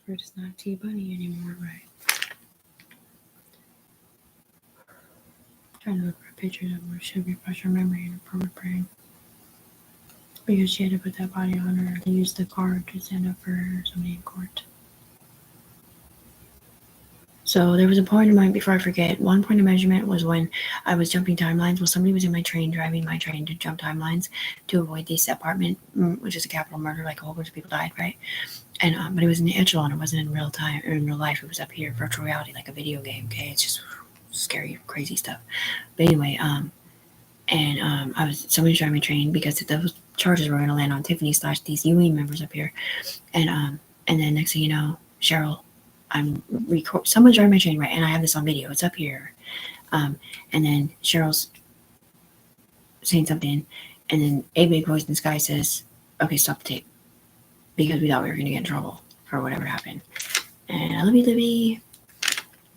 It's not T Bunny anymore, right? Trying to look for pictures of what should refresh her memory and from her brain. Because she had to put that body on her. They used the card to stand up for somebody in court. So there was a point in my, before I forget, one point of measurement was when I was jumping timelines. Well, somebody was in my train, driving my train to jump timelines to avoid this apartment, which is a capital murder, like a whole bunch of people died, right? And but it was in the echelon, it wasn't in real time or in real life. It was up here, virtual reality, like a video game. Okay, it's just scary, crazy stuff. But anyway, I was somebody driving my train because those charges were going to land on Tiffany / these Ewing members up here, and then next thing you know, Cheryl, someone's driving my train, right, and I have this on video. It's up here, and then Cheryl's saying something, and then a big voice in the sky says, "Okay, stop the tape," because we thought we were going to get in trouble for whatever happened. And I love you, Libby.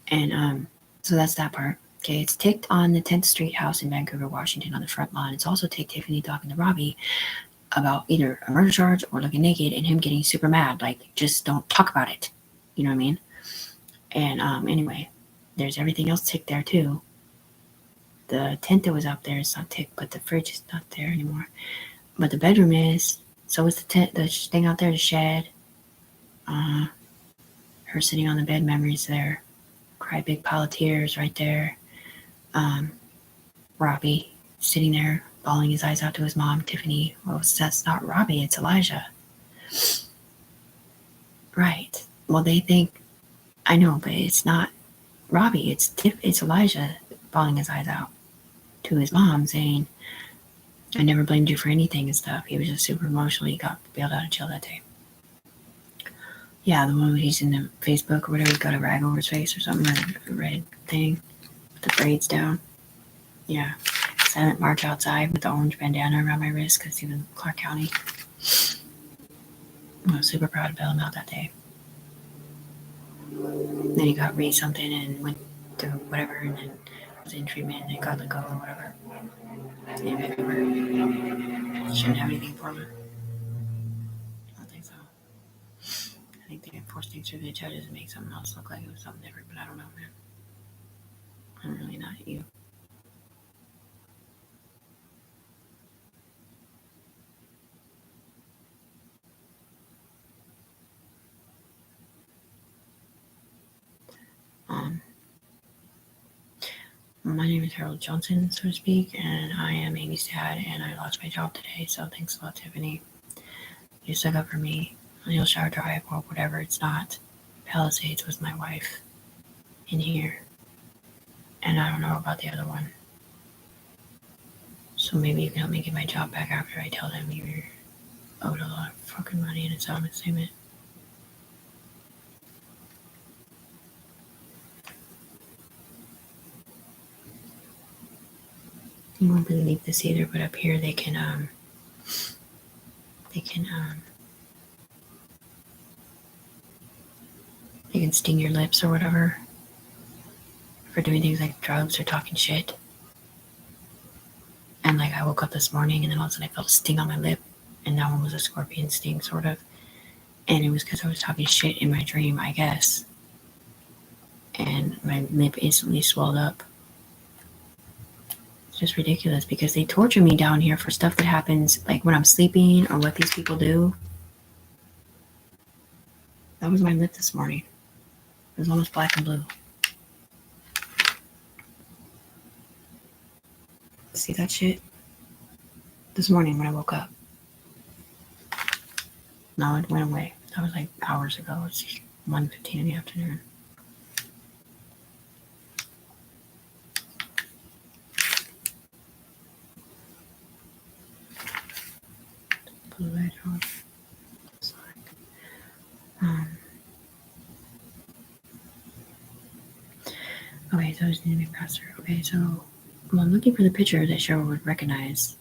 And so that's that part. Okay, it's ticked on the 10th Street house in Vancouver, Washington, on the front lawn. It's also ticked Tiffany talking to Robbie about either a murder charge or looking naked, and him getting super mad, like, just don't talk about it. You know what I mean? And anyway, there's everything else ticked there too. The tent that was up there is not ticked, but the fridge is not there anymore. But the bedroom is. So is the tent, the thing out there, the shed. Her sitting on the bed, memories there. Cry big pile of tears right there. Robbie sitting there, bawling his eyes out to his mom, Tiffany. Well, that's not Robbie, it's Elijah. Right. Well, they think, I know, but it's not Robbie. It's Elijah bawling his eyes out to his mom, saying, "I never blamed you for anything" and stuff. He was just super emotional. He got bailed out of jail that day. Yeah, the one where he's in the Facebook or whatever, he's got a rag over his face or something, or a red thing with the braids down. Yeah. Silent march outside with the orange bandana around my wrist because he was in Clark County. I was super proud to bail him out that day. Then he got read something and went to whatever, and then was in treatment and got let go or whatever. In Vancouver. Shouldn't have anything for him. I don't think so. I think they forced things through the judges and make something else look like it was something different, but I don't know, man. I'm really not at you. My name is Harold Johnson, so to speak, and I am Amy's dad, and I lost my job today, so thanks a lot, Tiffany. You stuck up for me on Hillshire Drive or whatever it's not. Palisades was my wife in here, and I don't know about the other one. So maybe you can help me get my job back after I tell them you're owed a lot of fucking money and it's on a statement. You won't believe this either, but up here they can sting your lips or whatever for doing things like drugs or talking shit. And like I woke up this morning and then all of a sudden I felt a sting on my lip, and that one was a scorpion sting sort of, and it was because I was talking shit in my dream, I guess, and my lip instantly swelled up. Just ridiculous because they torture me down here for stuff that happens like when I'm sleeping or what these people do. That was my lip this morning. It was almost black and blue. See that shit? This morning when I woke up. No, it went away. That was like hours ago. It's 1:15 in the afternoon. Pull the light off. Okay, so I just need to be faster. Okay, so I'm looking for the picture that Cheryl would recognize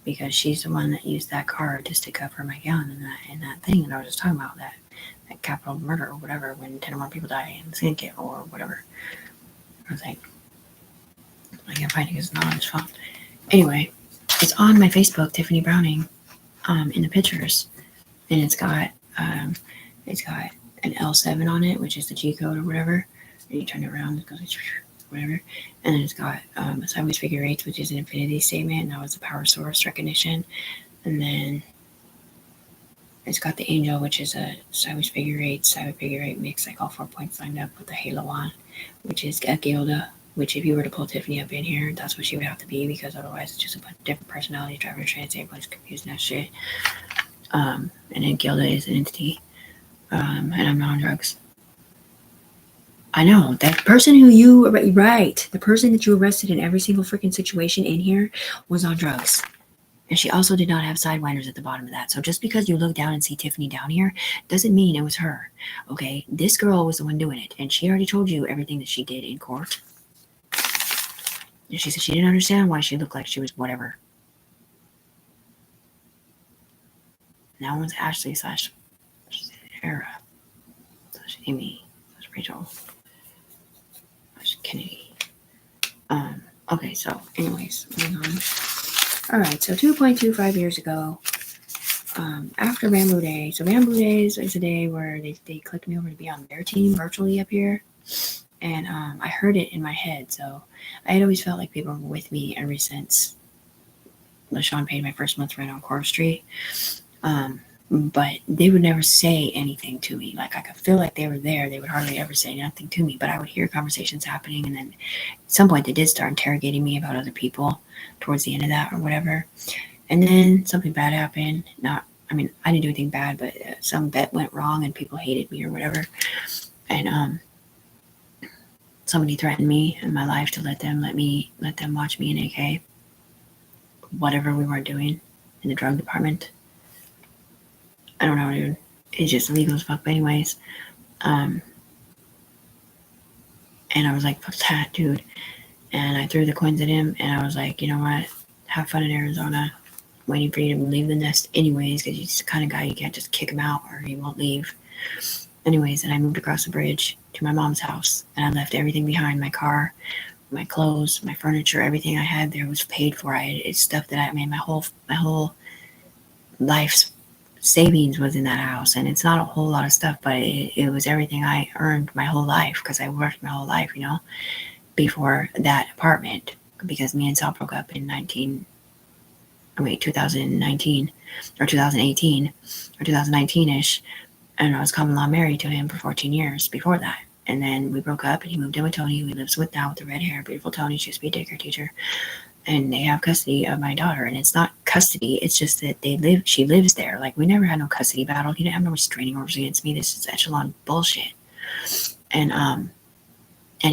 because she's the one that used that card to stick up for my gun and that thing that I was just talking about, that capital murder or whatever, when 10 or more people die in Syndicate or whatever. I was like, I can't find it because it's not on his phone. Anyway, it's on my Facebook, Tiffany Browning, in the pictures, and it's got an L7 on it, which is the G code or whatever. And you turn it around, it goes whatever. And then it's got a sideways figure eight, which is an infinity statement, and that was the power source recognition. And then it's got the angel, which is a sideways figure eight mix, like all 4 points lined up with the halo on, which is a Gilda, which if you were to pull Tiffany up in here, that's what she would have to be, because otherwise it's just a bunch of different personalities driving a trans. Everybody's confusing that shit. And then Gilda is an entity. And I'm not on drugs. I know, that person the person that you arrested in every single freaking situation in here was on drugs. And she also did not have sidewinders at the bottom of that. So just because you look down and see Tiffany down here doesn't mean it was her. Okay? This girl was the one doing it. And she already told you everything that she did in court. And she said she didn't understand why she looked like she was whatever. That one's Ashley / Sarah / Amy / Rachel / Kennedy. Okay, so anyways, moving on. Alright, so 2.25 years ago, after Bamboo Day. So Bamboo Days is a day where they clicked me over to be on their team virtually up here. And I heard it in my head. So I had always felt like people were with me ever since LaShawn paid my first month's rent on Corp Street. But they would never say anything to me. Like, I could feel like they were there. They would hardly ever say nothing to me. But I would hear conversations happening. And then at some point they did start interrogating me about other people towards the end of that or whatever. And then something bad happened. I didn't do anything bad, but some bet went wrong and people hated me or whatever. And somebody threatened me in my life to let them watch me in AK. Whatever we were doing in the drug department. I don't know, dude. It's just illegal as fuck, but anyways. And I was like, fuck that, dude. And I threw the coins at him, and I was like, you know what? Have fun in Arizona. Waiting for you to leave the nest anyways, because he's the kind of guy you can't just kick him out or he won't leave. Anyways, and I moved across the bridge to my mom's house, and I left everything behind. My car, my clothes, my furniture, everything I had there was paid for. It's stuff that I made my whole life's savings was in that house, and it's not a whole lot of stuff, but it was everything I earned my whole life, because I worked my whole life, before that apartment, because me and Sal broke up in 2019 or 2018 or 2019-ish, and I was common law married to him for 14 years before that. And then we broke up, and he moved in with Tony, who he lives with now, with the red hair, beautiful Tony. She used to be a daycare teacher. And they have custody of my daughter. And it's not custody, it's just that she lives there. Like, we never had no custody battle. He didn't have no restraining orders against me. This is echelon bullshit. And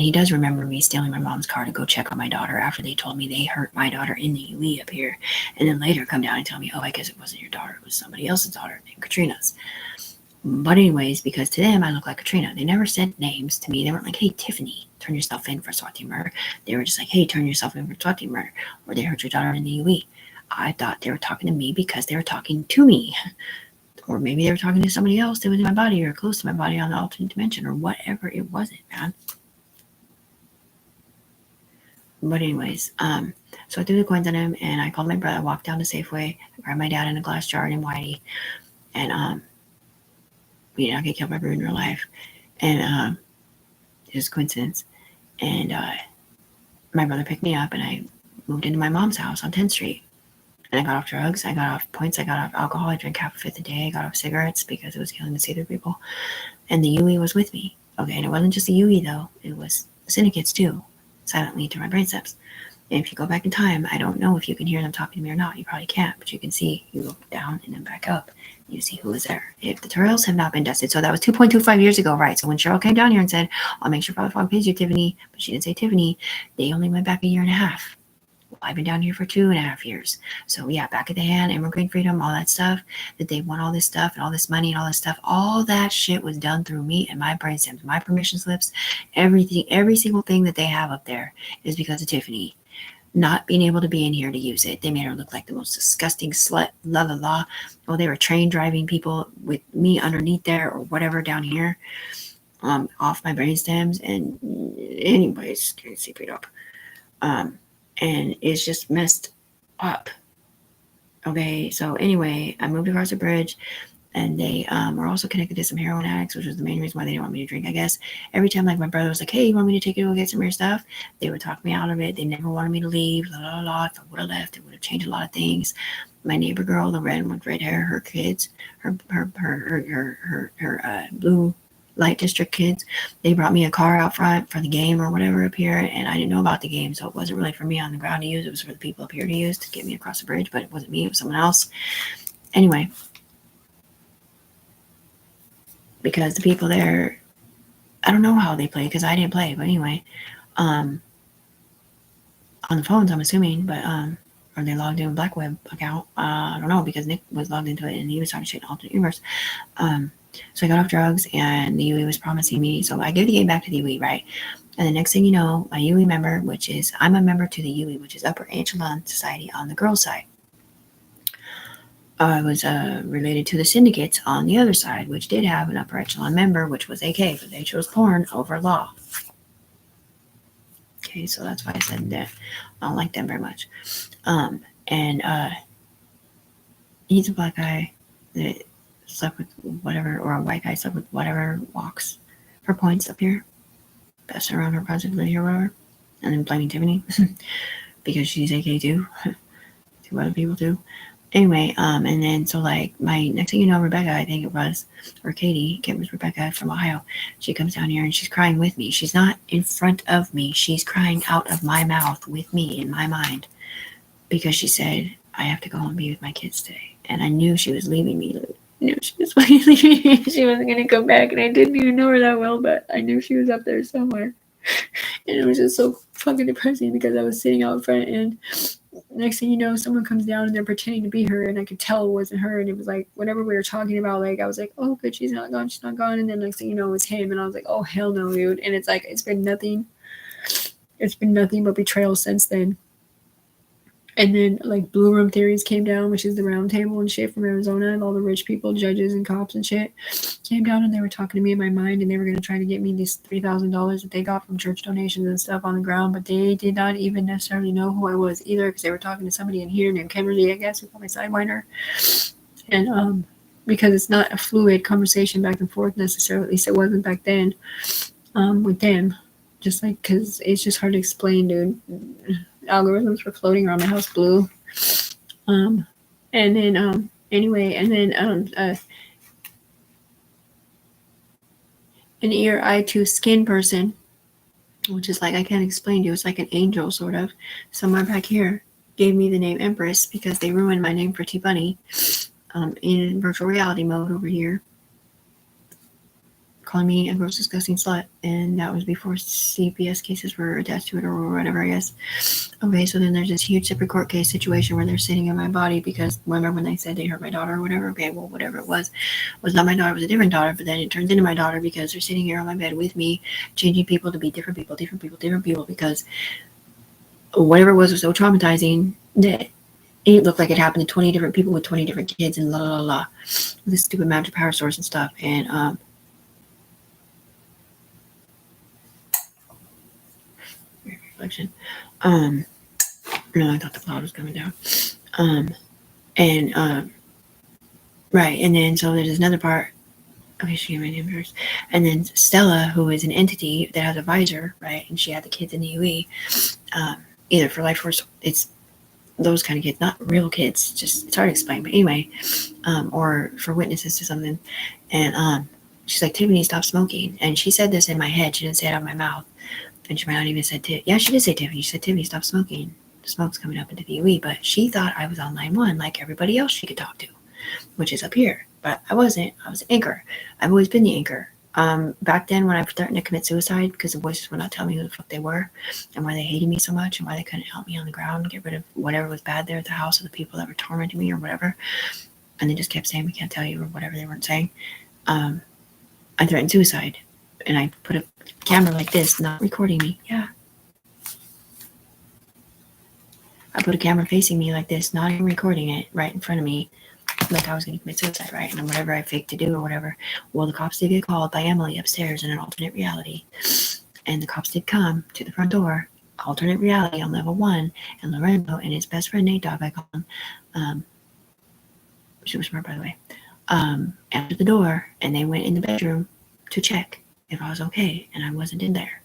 he does remember me stealing my mom's car to go check on my daughter after they told me they hurt my daughter in the UE up here. And then later come down and tell me, oh, I guess it wasn't your daughter, it was somebody else's daughter named Katrina's. But anyways, because to them I look like Katrina. They never said names to me. They weren't like, hey, Tiffany, turn yourself in for SWAT team murder. They were just like, hey, turn yourself in for SWAT team murder, or they hurt your daughter in the UE. I thought they were talking to me because they were talking to me. Or maybe they were talking to somebody else that was in my body or close to my body on the alternate dimension, or whatever it wasn't, man. But anyways, so I threw the coins at him, and I called my brother. I walked down to Safeway. I grabbed my dad in a glass jar in Whitey, and we did not get killed by Brew in real life. And it was a coincidence. And my brother picked me up, and I moved into my mom's house on 10th Street. And I got off drugs, I got off points, I got off alcohol, I drank half a fifth a day, I got off cigarettes because it was killing me to see through people. And the UE was with me. Okay, and it wasn't just the UE though, it was the syndicates too, silently to my brain steps. And if you go back in time, I don't know if you can hear them talking to me or not. You probably can't, but you can see, you look down and then back up, you see who was there. If the trails have not been dusted, so that was 2.25 years ago, right? So when Cheryl came down here and said, I'll make sure Father Fog pays you, Tiffany, but she didn't say Tiffany, they only went back a year and a half. Well, I've been down here for 2.5 years. So yeah, back at the hand, immigrant freedom, all that stuff, that they want all this stuff and all this money and all this stuff, all that shit was done through me and my brain stems, my permission slips, everything, every single thing that they have up there is because of Tiffany not being able to be in here to use it. They made her look like the most disgusting slut, la la la. Well, they were train driving people with me underneath there or whatever down here, off my brain stems. And anyways, getting CP'd up. And it's just messed up. Okay, so anyway, I moved across the bridge. And they were also connected to some heroin addicts, which was the main reason why they didn't want me to drink, I guess. Every time, like, my brother was like, hey, you want me to take you to go get some of your stuff? They would talk me out of it. They never wanted me to leave. La, la, la. If I would have left, it would have changed a lot of things. My neighbor girl, the red one with red hair, her kids, her blue light district kids, they brought me a car out front for the game or whatever up here, and I didn't know about the game, so it wasn't really for me on the ground to use. It was for the people up here to use to get me across the bridge, but it wasn't me, it was someone else. Anyway, because the people there, I don't know how they play because I didn't play, but anyway, on the phones, I'm assuming, but or they logged in a Black Web account. I don't know, because Nick was logged into it and he was talking shit in alternate universe. So I got off drugs and the UE was promising me. So I gave the game back to the UE, right? And the next thing you know, my UE member, which is, I'm a member to the UE, which is Upper Echelon Society on the girls' side. I was related to the syndicates on the other side, which did have an Upper Echelon member, which was AK, but they chose porn over law. Okay, so that's why I said that I don't like them very much. And he's a black guy that slept with whatever, or a white guy slept with whatever walks for points up here, best around her positively or whatever, and then blaming Tiffany because she's AK too, to other people too. Anyway, and then so like my next thing you know, Rebecca, I think it was, or Katie, it was Rebecca from Ohio. She comes down here and she's crying with me. She's not in front of me. She's crying out of my mouth with me in my mind because she said, I have to go and be with my kids today. And I knew she was leaving me. I knew she was fucking leaving me. She wasn't going to come back. And I didn't even know her that well, but I knew she was up there somewhere. And it was just so fucking depressing because I was sitting out front and next thing you know, someone comes down and they're pretending to be her, and I could tell it wasn't her. And it was like whatever we were talking about, like I was like, oh good, she's not gone. And then next thing you know, it was him, and I was like, oh hell no, dude. And it's like it's been nothing but betrayal since then. And then like Blue Room Theories came down, which is the round table and shit from Arizona, and all the rich people, judges and cops and shit came down, and they were talking to me in my mind, and they were going to try to get me these $3,000 that they got from church donations and stuff on the ground, but they did not even necessarily know who I was either, because they were talking to somebody in here named Kimberly, I guess, who called my sidewinder. And because it's not a fluid conversation back and forth necessarily, at least it wasn't back then, with them, just like, because it's just hard to explain, dude. Algorithms were floating around my house blue. And then anyway, and then an ear, eye to skin person, which is like, I can't explain to you, it's like an angel sort of, somewhere back here, gave me the name Empress because they ruined my name for T-Bunny in virtual reality mode over here, calling me a gross, disgusting slut, and that was before CPS cases were attached to it or whatever, I guess. Okay, so then there's this huge separate court case situation where they're sitting in my body because remember when they said they hurt my daughter or whatever? Okay, well, whatever it was not my daughter, it was a different daughter, but then it turns into my daughter because they're sitting here on my bed with me, changing people to be different people, because whatever it was so traumatizing that it looked like it happened to 20 different people with 20 different kids and la la la, with this stupid magic power source and stuff. And reflection. No, I thought the cloud was coming down. Right, and then so there's another part. Okay, she gave my name first. And then Stella, who is an entity that has a visor, right, and she had the kids in the UE, either for life force, it's those kind of kids, not real kids, just it's hard to explain, but anyway, or for witnesses to something. And she's like, Tiffany, stop smoking. And she said this in my head, she didn't say it out of my mouth. And she might not even said, yeah, she did say Tiffany. She said, Tiffany, stop smoking. The smoke's coming up into the UE. But she thought I was on line 1 like everybody else she could talk to, which is up here. But I wasn't. I was an anchor. I've always been the anchor. Back then when I was starting to commit suicide, because the voices would not tell me who the fuck they were and why they hated me so much and why they couldn't help me on the ground and get rid of whatever was bad there at the house or the people that were tormenting me or whatever. And they just kept saying, we can't tell you, or whatever they weren't saying. I threatened suicide. And I put a camera like this, not recording me. Yeah. I put a camera facing me like this, not even recording it, right in front of me, like I was going to commit suicide, right? And whatever I faked to do or whatever. Well, the cops did get called by Emily upstairs in an alternate reality. And the cops did come to the front door, alternate reality on level 1. And Lorenzo and his best friend, Nate Dogg, I call him. Super smart, by the way. answered the door, and they went in the bedroom to check if I was okay, and I wasn't in there.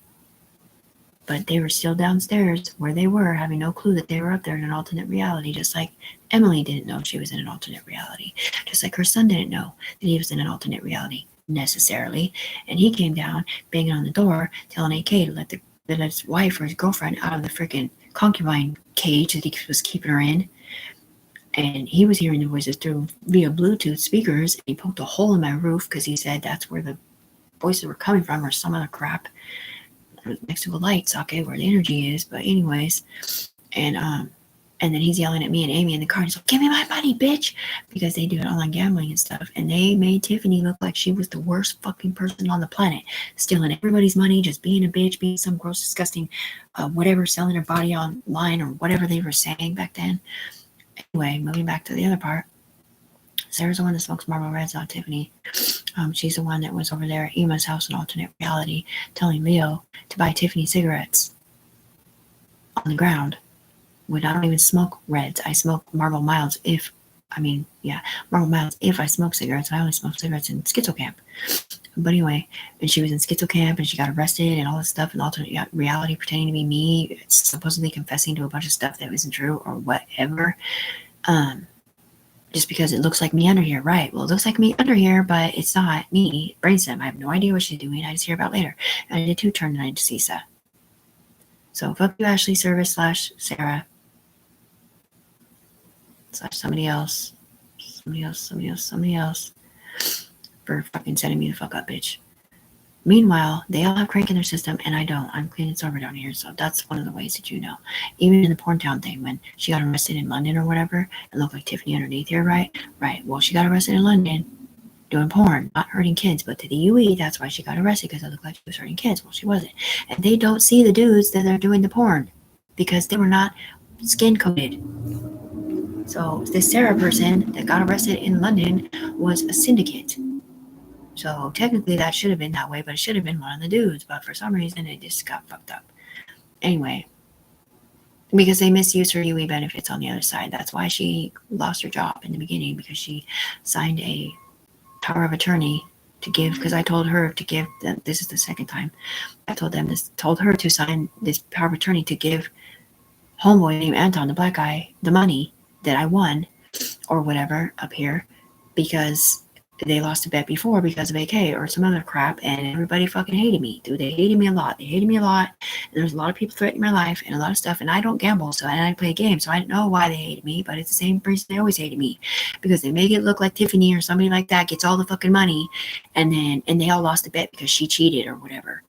But they were still downstairs where they were, having no clue that they were up there in an alternate reality, just like Emily didn't know she was in an alternate reality, just like her son didn't know that he was in an alternate reality necessarily. And he came down banging on the door, telling AK to let his wife or his girlfriend out of the freaking concubine cage that he was keeping her in. And he was hearing the voices through via Bluetooth speakers. And he poked a hole in my roof because he said that's where the voices were coming from, or some other crap. Next to a light socket where the energy is. But anyways, and then he's yelling at me and Amy in the car. He's like, "Give me my money, bitch!" Because they do online gambling and stuff. And they made Tiffany look like she was the worst fucking person on the planet, stealing everybody's money, just being a bitch, being some gross, disgusting, whatever, selling her body online or whatever they were saying back then. Anyway, moving back to the other part. Sarah's the one that smokes Marlboro Reds, not Tiffany. She's the one that was over there at Ema's house in alternate reality, telling Leo to buy Tiffany cigarettes on the ground. When I don't even smoke Reds, I smoke Marlboro Milds Marlboro Milds if I smoke cigarettes. I only smoke cigarettes in schizo camp. But anyway, and she was in schizo camp and she got arrested and all this stuff in alternate reality, pretending to be me, supposedly confessing to a bunch of stuff that wasn't true or whatever. Just because it looks like me under here, right? Well, it looks like me under here, but it's not me. Brainstem. I have no idea what she's doing. I just hear about later. And I did too turn the night to CISA. So fuck you, Ashley Service / Sarah / somebody else for fucking setting me the fuck up, bitch. Meanwhile, they all have crank in their system, and I don't. I'm clean and sober down here, so that's one of the ways that you know. Even in the Porn Town thing, when she got arrested in London or whatever, it looked like Tiffany underneath here, right? Right. Well, she got arrested in London doing porn, not hurting kids, but to the UE, that's why she got arrested, because it looked like she was hurting kids. Well, she wasn't. And they don't see the dudes that they're doing the porn because they were not skin coated. So this Sarah person that got arrested in London was a syndicate. So technically that should have been that way, but it should have been one of the dudes. But for some reason, it just got fucked up. Anyway, because they misused her UE benefits on the other side. That's why she lost her job in the beginning, because she signed a power of attorney to give, because I told her to give, this is the second time I told her to sign this power of attorney to give homeboy named Anton, the black guy, the money that I won or whatever up here, because they lost a bet before because of AK or some other crap, and everybody fucking hated me, dude. They hated me a lot. And there's a lot of people threatening my life and a lot of stuff, and I don't gamble, so I play games, so I don't know why they hated me, but it's the same reason they always hated me, because they make it look like Tiffany or somebody like that gets all the fucking money, and they all lost a bet because she cheated or whatever.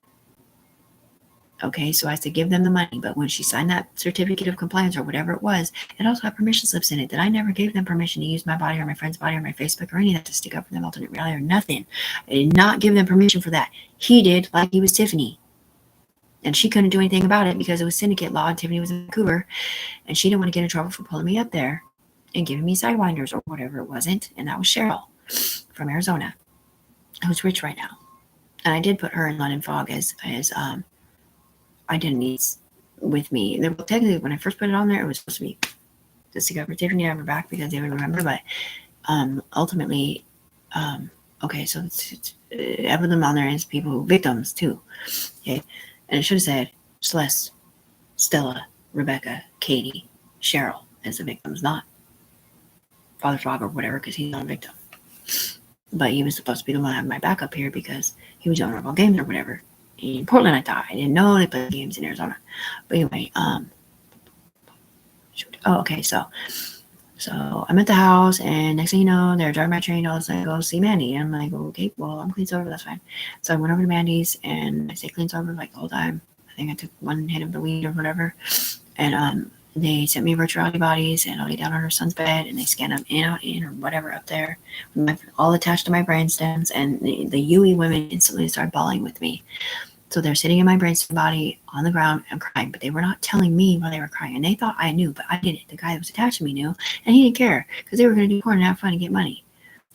Okay, so I had to give them the money, but when she signed that certificate of compliance or whatever it was, it also had permission slips in it that I never gave them permission to use my body or my friend's body or my Facebook or any of that to stick up for them alternate reality or nothing. I did not give them permission for that. He did, like he was Tiffany. And she couldn't do anything about it because it was syndicate law and Tiffany was in Vancouver, and she didn't want to get in trouble for pulling me up there and giving me sidewinders or whatever it wasn't. And that was Cheryl from Arizona, who's rich right now. And I did put her in London Fog as identities with me. Well, technically, when I first put it on there, it was supposed to be just to cover Tiffany to have her back because they would remember. But ultimately, okay, so it's of them on there is people, victims too. Okay, and it should have said Celeste, Stella, Rebecca, Katie, Cheryl as the victims, not Father Frog or whatever, because he's not a victim. But he was supposed to be the one having my back up here because he was on Rebel Games or whatever. In Portland, I thought. I didn't know they played games in Arizona. But anyway, okay, so I'm at the house, and next thing you know, they're driving my train. I was like, go see Mandy. And I'm like, okay, well, I'm clean sober, that's fine. So I went over to Mandy's, and I stayed clean sober like the whole time. I think I took one hit of the weed or whatever. And they sent me virtual reality bodies, and I lay down on her son's bed, and they scan them in, out, in, or whatever up there, all attached to my brain stems. And the UE women instantly started bawling with me. So they're sitting in my brainstem body on the ground and crying, but they were not telling me why they were crying. And they thought I knew, but I didn't. The guy that was attached to me knew, and he didn't care because they were going to do porn and have fun and get money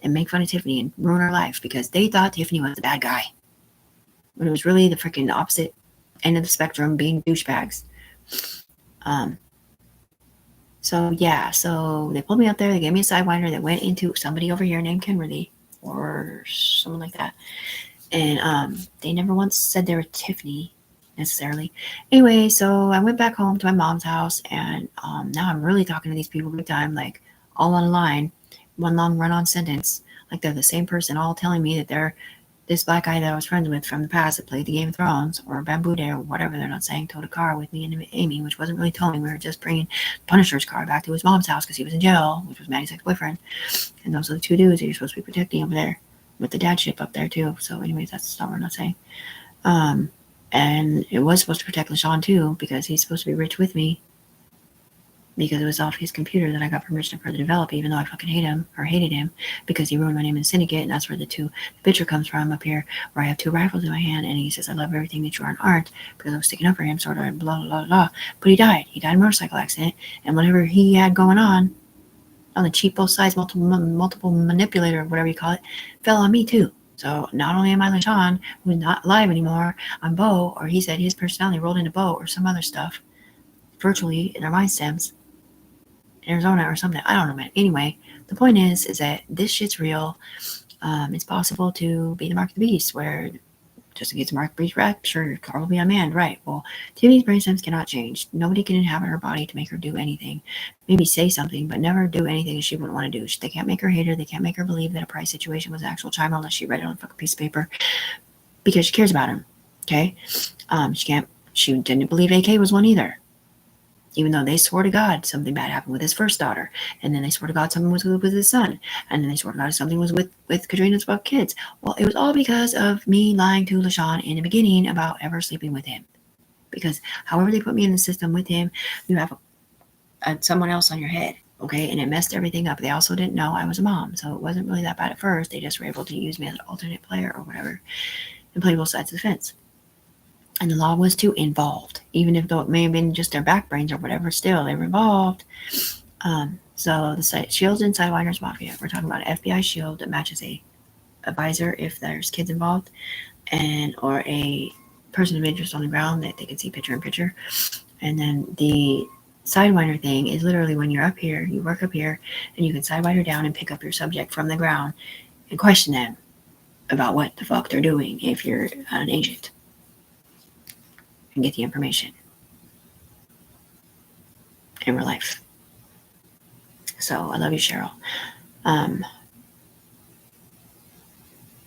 and make fun of Tiffany and ruin her life because they thought Tiffany was the bad guy. When it was really the freaking opposite end of the spectrum, being douchebags. So yeah, so they pulled me up there. They gave me a sidewinder that went into somebody over here named Kimberly or someone like that. And they never once said they were Tiffany necessarily. Anyway, so I went back home to my mom's house, and now I'm really talking to these people big time, like all on a line, one long run-on sentence, like they're the same person, all telling me that they're this black guy that I was friends with from the past that played the Game of Thrones or Bamboo Day or whatever they're not saying, towed a car with me and Amy, which wasn't really towing. We were just bringing Punisher's car back to his mom's house because he was in jail, which was Maddie's ex-boyfriend. And those are the two dudes that you're supposed to be protecting over there with the dad ship up there too. So anyways, that's not what I'm not saying. And it was supposed to protect LaShawn too because he's supposed to be rich with me because it was off his computer that I got permission to further develop, even though I fucking hated him because he ruined my name in Syndicate, and that's where the picture comes from up here, where I have two rifles in my hand, and he says, I love everything that you are and aren't, because I was sticking up for him, sort of, and blah, blah, blah, blah. But he died. He died in a motorcycle accident, and whatever he had going on the cheap both sides, multiple manipulator, whatever you call it, fell on me too. So not only am I LaShawn, who's not alive anymore, I'm Bo, or he said his personality rolled into Bo, or some other stuff, virtually in our mind stems. Arizona or something. I don't know, man. Anyway, the point is that this shit's real. It's possible to be the mark of the beast, where just to get the mark of the beast rapture, Carl will be unmanned, right? Well, Tiffany's brain stems cannot change. Nobody can inhabit her body to make her do anything. Maybe say something, but never do anything she wouldn't want to do. They can't make her hate her. They can't make her believe that a price situation was an actual child unless she read it on a fucking piece of paper because she cares about him. Okay? She didn't believe AK was one either. Even though they swore to God something bad happened with his first daughter, and then they swore to God something was with his son, and then they swore to God something was with Katrina's 12 kids. Well, it was all because of me lying to LaShawn in the beginning about ever sleeping with him. Because however they put me in the system with him, you have someone else on your head, okay? And it messed everything up. They also didn't know I was a mom, so it wasn't really that bad at first. They just were able to use me as an alternate player or whatever and play both sides of the fence. And the law was too involved, even if though it may have been just their back brains or whatever, still they were involved. So the Shields and Sidewinders Mafia, we're talking about an FBI shield that matches a visor if there's kids involved, and or a person of interest on the ground that they can see picture in picture. And then the Sidewinder thing is literally when you're up here, you work up here, and you can Sidewinder down and pick up your subject from the ground and question them about what the fuck they're doing if you're an agent. And get the information in real life. So I love you, Cheryl.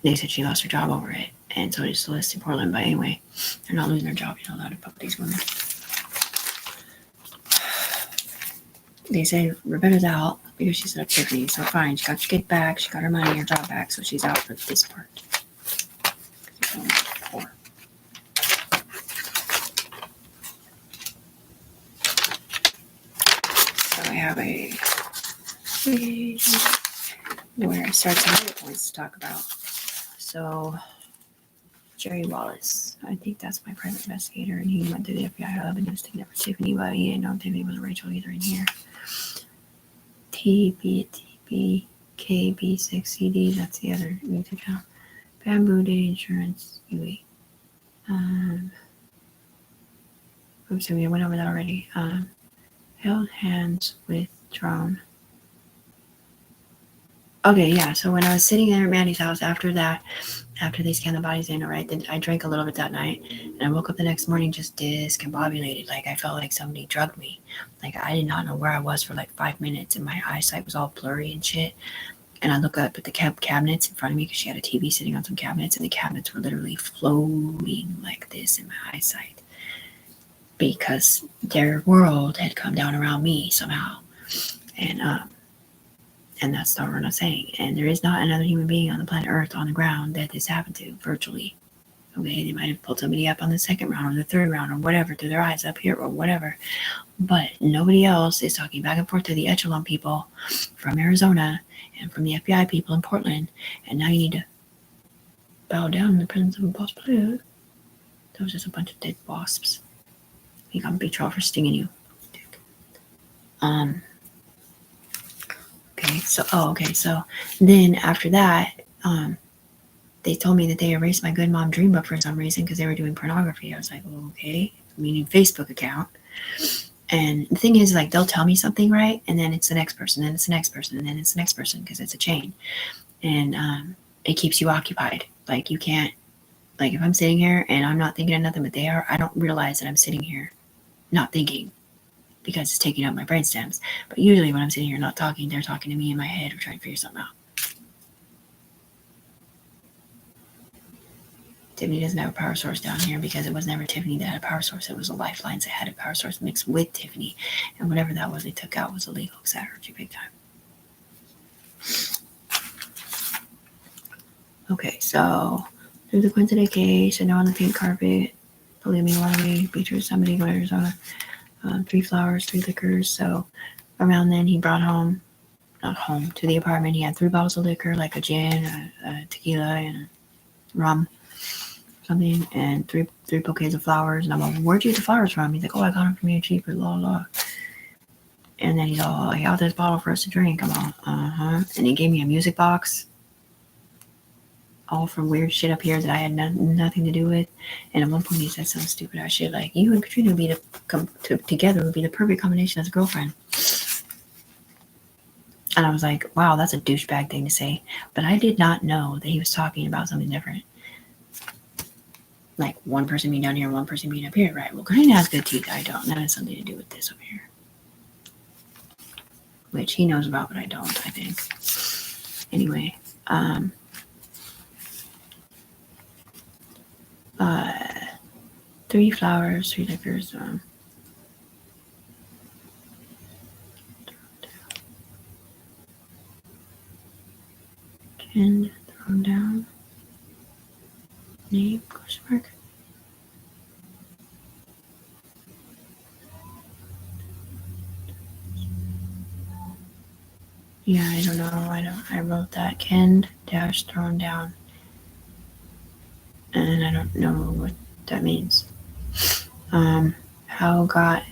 They said she lost her job over it, and so did Celeste in Portland. But anyway, they're not losing their job. You know, allowed to fuck these women. They say Rebecca's out because she's at Tiffany. So fine, she got her kid back, she got her money, her job back, so she's out for this part. Poor. I have a page where I start some other points to talk about. So, Jerry Wallace, I think that's my private investigator, and he went to the FBI hub and he was taking up for Tiffany, but he didn't know Tiffany was Rachel either in here. TBKB6CD, that's the other YouTube channel. Bamboo Day Insurance, UE. Oops, we went over that already. Held hands with drone. Okay, yeah, so when I was sitting there at Mandy's house after they scanned the bodies in, right, then I drank a little bit that night, and I woke up the next morning just discombobulated, like I felt like somebody drugged me. Like I did not know where I was for like 5 minutes, and my eyesight was all blurry and shit. And I look up at the cabinets in front of me because she had a TV sitting on some cabinets, and the cabinets were literally floating like this in my eyesight because their world had come down around me somehow. And that's not what I'm saying. And there is not another human being on the planet Earth on the ground that this happened to virtually. Okay, they might have pulled somebody up on the second round or the third round or whatever through their eyes up here or whatever. But nobody else is talking back and forth to the echelon people from Arizona and from the FBI people in Portland. And now you need to bow down in the presence of a boss player. That was just a bunch of dead wasps. You got a big troll for stinging you. Okay, so then after that, they told me that they erased my Good Mom Dream Book for some reason because they were doing pornography. I was like, well, okay, meaning Facebook account. And the thing is, like, they'll tell me something, right? And then it's the next person, then it's the next person, and then it's the next person, because it's a chain. And it keeps you occupied. Like, you can't, like, if I'm sitting here and I'm not thinking of nothing but they are, I don't realize that I'm sitting here not thinking, because it's taking up my brain stems. But usually when I'm sitting here not talking, they're talking to me in my head or trying to figure something out. Tiffany doesn't have a power source down here because it was never Tiffany that had a power source. It was the lifelines that had a power source mixed with Tiffany. And whatever that was they took out was illegal, because that hurt you big time. Okay, so through the Quinta case, and now on the pink carpet, believe me, Waterway, Beatrice, somebody, go to Arizona, 3 flowers, 3 liquors. So around then he brought home, not home, to the apartment, he had 3 bottles of liquor, like a gin, a tequila, and a rum, something, and three bouquets of flowers. And I'm like, where'd you get the flowers from? He's like, oh, I got them from you cheaper, blah, blah. And then he's all, I got this bottle for us to drink. I'm all, and he gave me a music box, all from weird shit up here that I had nothing to do with. And at one point he said some stupid ass shit like, you and Katrina would be together would be the perfect combination as a girlfriend. And I was like, wow, that's a douchebag thing to say. But I did not know that he was talking about something different. Like, one person being down here, one person being up here, right? Well, Katrina has good teeth. I don't. That has something to do with this over here. Which he knows about, but I don't, I think. Anyway, 3 flowers, 3 liquors, and thrown down. Name, question mark. Yeah, I don't know. I wrote that. Ken dash thrown down. And I don't know what that means. How got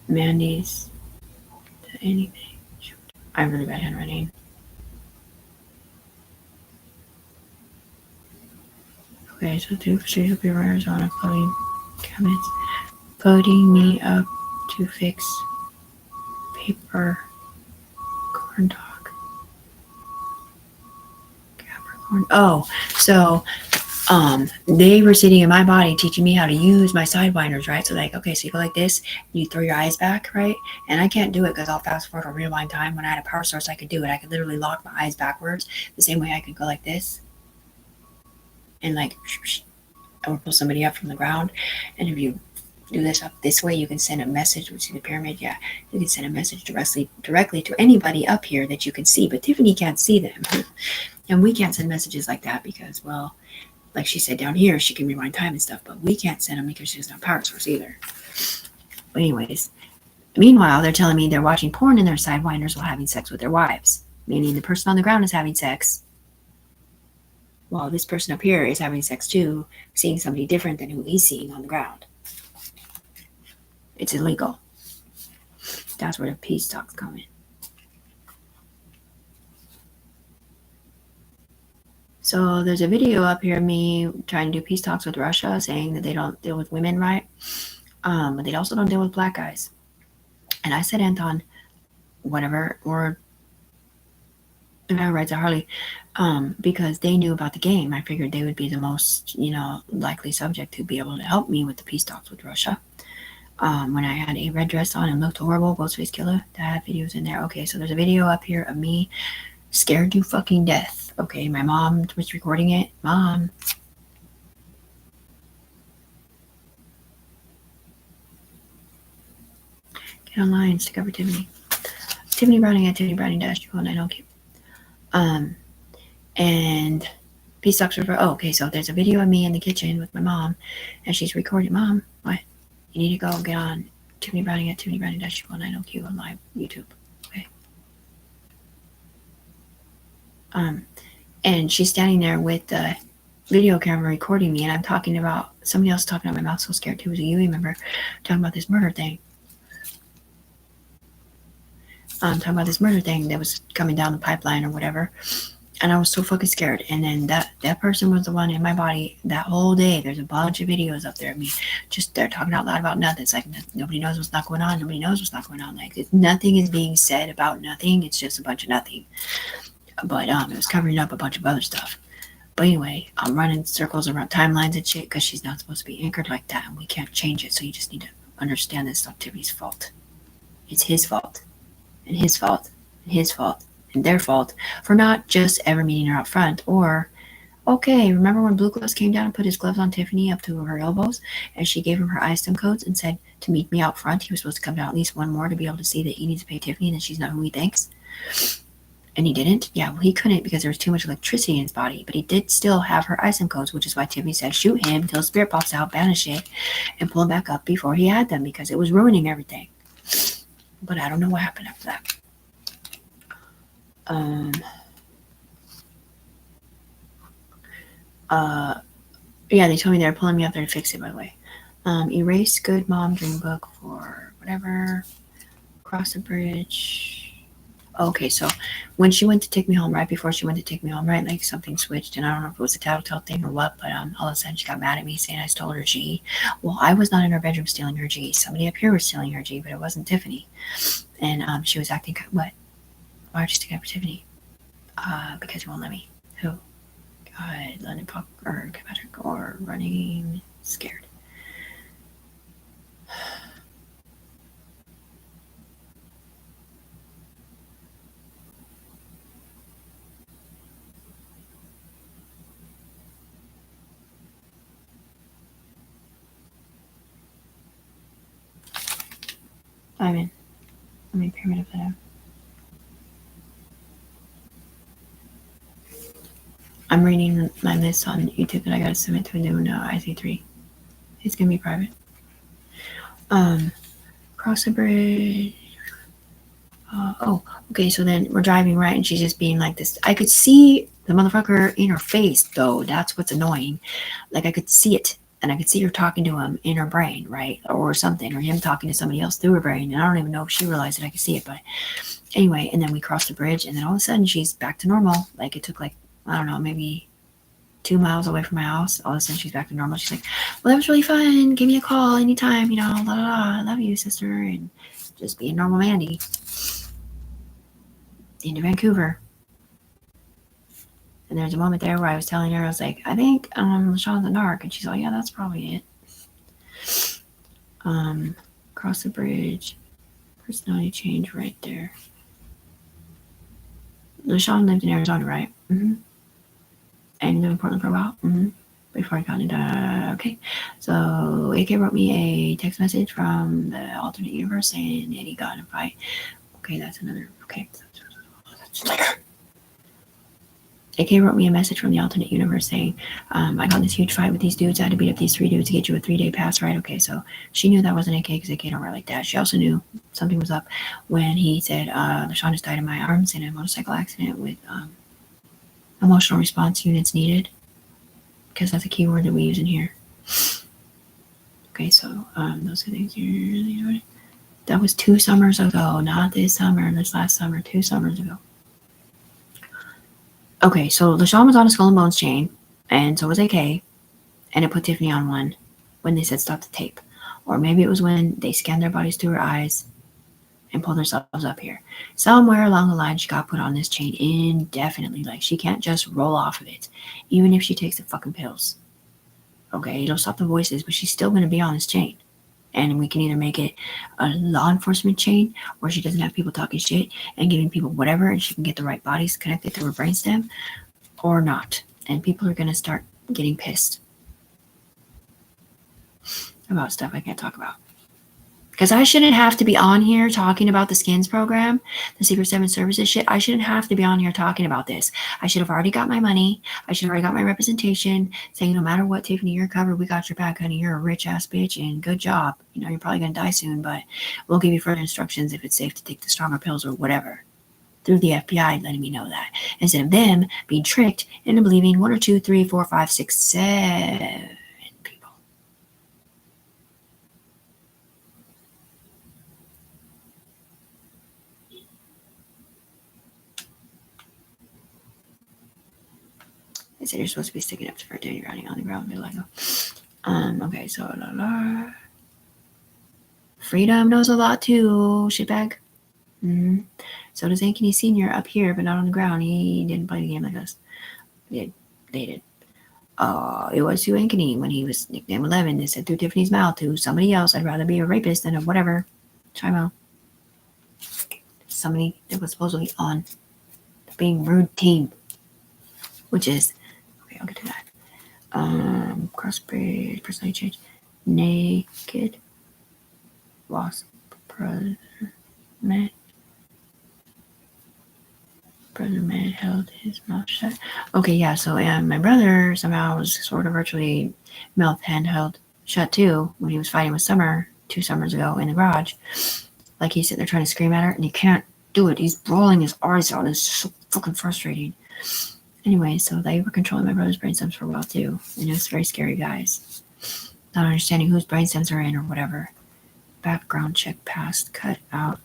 Mandy's to anything? I have really bad handwriting. Okay, so 2 streets up your Arizona floating cabinets. Putting me up to fix paper corn dog. Capricorn. Oh, so they were sitting in my body teaching me how to use my sidewinders, right? So like, okay, so you go like this, you throw your eyes back, right? And I can't do it because I'll fast forward or rewind time. When I had a power source, I could do it. I could literally lock my eyes backwards the same way I could go like this and like, or pull somebody up from the ground. And if you do this up this way, you can send a message. We see the pyramid, yeah. You can send a message directly to anybody up here that you can see, but Tiffany can't see them. And we can't send messages like that because, well, like she said down here, she can rewind time and stuff, but we can't send them because she doesn't have power source either. But anyways, meanwhile, they're telling me they're watching porn in their sidewinders while having sex with their wives, meaning the person on the ground is having sex while this person up here is having sex too, seeing somebody different than who he's seeing on the ground. It's illegal. That's where the peace talks come in. So there's a video up here of me trying to do peace talks with Russia, saying that they don't deal with women right, but they also don't deal with black guys. And I said, Anton, whatever, or writes a Harley, because they knew about the game. I figured they would be the most, likely subject to be able to help me with the peace talks with Russia. When I had a red dress on and looked horrible, Ghostface Killer, that video's in there. Okay, so there's a video up here of me scared to fucking death. Okay, my mom was recording it. Mom. Get online, stick up for Tiffany. Tiffany Browning at Tiffany Browning -209. And peace talks with her. Oh, okay, so there's a video of me in the kitchen with my mom, and she's recording. Mom, what? You need to go get on Tiffany Browning at Tiffany Browning -209 on live YouTube. Okay. And she's standing there with the video camera recording me, and I'm talking about somebody else talking out my mouth so scared too. It was a UE member talking about this murder thing. Talking about this murder thing that was coming down the pipeline or whatever. And I was so fucking scared. And then that person was the one in my body that whole day. There's a bunch of videos up there of me just they're talking out loud about nothing. It's like nobody knows what's not going on. Nobody knows what's not going on. Like nothing is being said about nothing. It's just a bunch of nothing. But it was covering up a bunch of other stuff. But anyway, I'm running circles around timelines and shit because she's not supposed to be anchored like that, and we can't change it. So you just need to understand this not Tiffany's fault. It's his fault, and his fault, and his fault, and their fault for not just ever meeting her up front. Or, okay, remember when Blue Gloves came down and put his gloves on Tiffany up to her elbows, and she gave him her ISTM codes and said to meet me out front. He was supposed to come down at least one more to be able to see that he needs to pay Tiffany and that she's not who he thinks. And he didn't? Yeah, well, he couldn't because there was too much electricity in his body. But he did still have her ISIM codes, which is why Tiffany said shoot him until his spirit pops out, banish it, and pull him back up before he had them because it was ruining everything. But I don't know what happened after that. Yeah, they told me they were pulling me up there to fix it, by the way. Erase good mom dream book for whatever. Cross the bridge. Okay, so when she went to take me home, right before she went to take me home, right, like something switched, and I don't know if it was a tattletale thing or what, but all of a sudden she got mad at me saying I stole her G. Well, I was not in her bedroom stealing her G. Somebody up here was stealing her G, but it wasn't Tiffany. And she was acting, what? Why would you stick up for Tiffany? Because you won't let me. Who? God, London Pop or Patrick or running scared. I'm in Pyramid of the. I'm reading my list on YouTube that I gotta submit to a new IC3. It's gonna be private. Cross the bridge. Okay, so then we're driving, right, and she's just being like this. I could see the motherfucker in her face, though. That's what's annoying. Like, I could see it, and I could see her talking to him in her brain, right, or something, or him talking to somebody else through her brain, and I don't even know if she realized that I could see it, but anyway, and then we crossed the bridge, and then all of a sudden, she's back to normal. Like, it took, like, I don't know, maybe 2 miles away from my house. All of a sudden, she's back to normal. She's like, well, that was really fun. Give me a call anytime, you know, la la la. I love you, sister, and just being normal Mandy. Into Vancouver. And there's a moment there where I was telling her, I was like, I think LaShawn's a narc. And she's like, yeah, that's probably it. Cross the bridge. Personality change right there. LaShawn lived in Arizona, right? Mm-hmm. And lived in Portland for a while. Mm-hmm. Before I got into, okay. So AK wrote me a text message from the alternate universe saying that he got in a fight. Okay, that's another, okay. That's later. AK wrote me a message from the alternate universe saying, I got in this huge fight with these dudes. I had to beat up these 3 dudes to get you a 3-day pass, right? Okay, so she knew that wasn't AK because AK don't write like that. She also knew something was up when he said, LaShawn just died in my arms in a motorcycle accident with emotional response units needed, because that's a keyword that we use in here. Okay, so those are things you really know. That was 2 summers ago, not this summer, this last summer, 2 summers ago. Okay, so LaShawn was on a Skull and Bones chain, and so was AK, and it put Tiffany on one when they said stop the tape. Or maybe it was when they scanned their bodies through her eyes and pulled themselves up here. Somewhere along the line, she got put on this chain indefinitely. Like, she can't just roll off of it, even if she takes the fucking pills. Okay, it'll stop the voices, but she's still going to be on this chain. And we can either make it a law enforcement chain where she doesn't have people talking shit and giving people whatever and she can get the right bodies connected to her brainstem, or not. And people are going to start getting pissed about stuff I can't talk about. Because I shouldn't have to be on here talking about the skins program, the Secret 7 services shit. I shouldn't have to be on here talking about this. I should have already got my money. I should have already got my representation saying, no matter what, Tiffany, you're covered. We got your back, honey. You're a rich ass bitch and good job. You know, you're probably going to die soon, but we'll give you further instructions if it's safe to take the stronger pills or whatever. Through the FBI letting me know that. Instead of them being tricked into believing 1 or 2, 3, 4, 5, 6, 7 people. They said you're supposed to be sticking up for Danny riding on the ground. They're like, okay, so Freedom knows a lot too, shitbag. Mm-hmm. So does Ankeny Senior up here, but not on the ground. He didn't play the game like us. They did. It was to Ankeny when he was nicknamed 11. They said through Tiffany's mouth to somebody else, I'd rather be a rapist than a whatever. Chimo. Somebody that was supposedly on the being rude team. Which is, okay, I'll get to that. Crossbreed, personality change. Naked. Wasp. Brother man held his mouth shut. Okay, yeah, so my brother somehow was sort of virtually mouth handheld shut too when he was fighting with Summer 2 summers ago in the garage. Like he's sitting there trying to scream at her and he can't do it. He's rolling his eyes out. It's so fucking frustrating. Anyway, so they were controlling my brother's brainstems for a while too. And it was very scary, guys. Not understanding whose brainstems are in or whatever. Background check passed, cut out.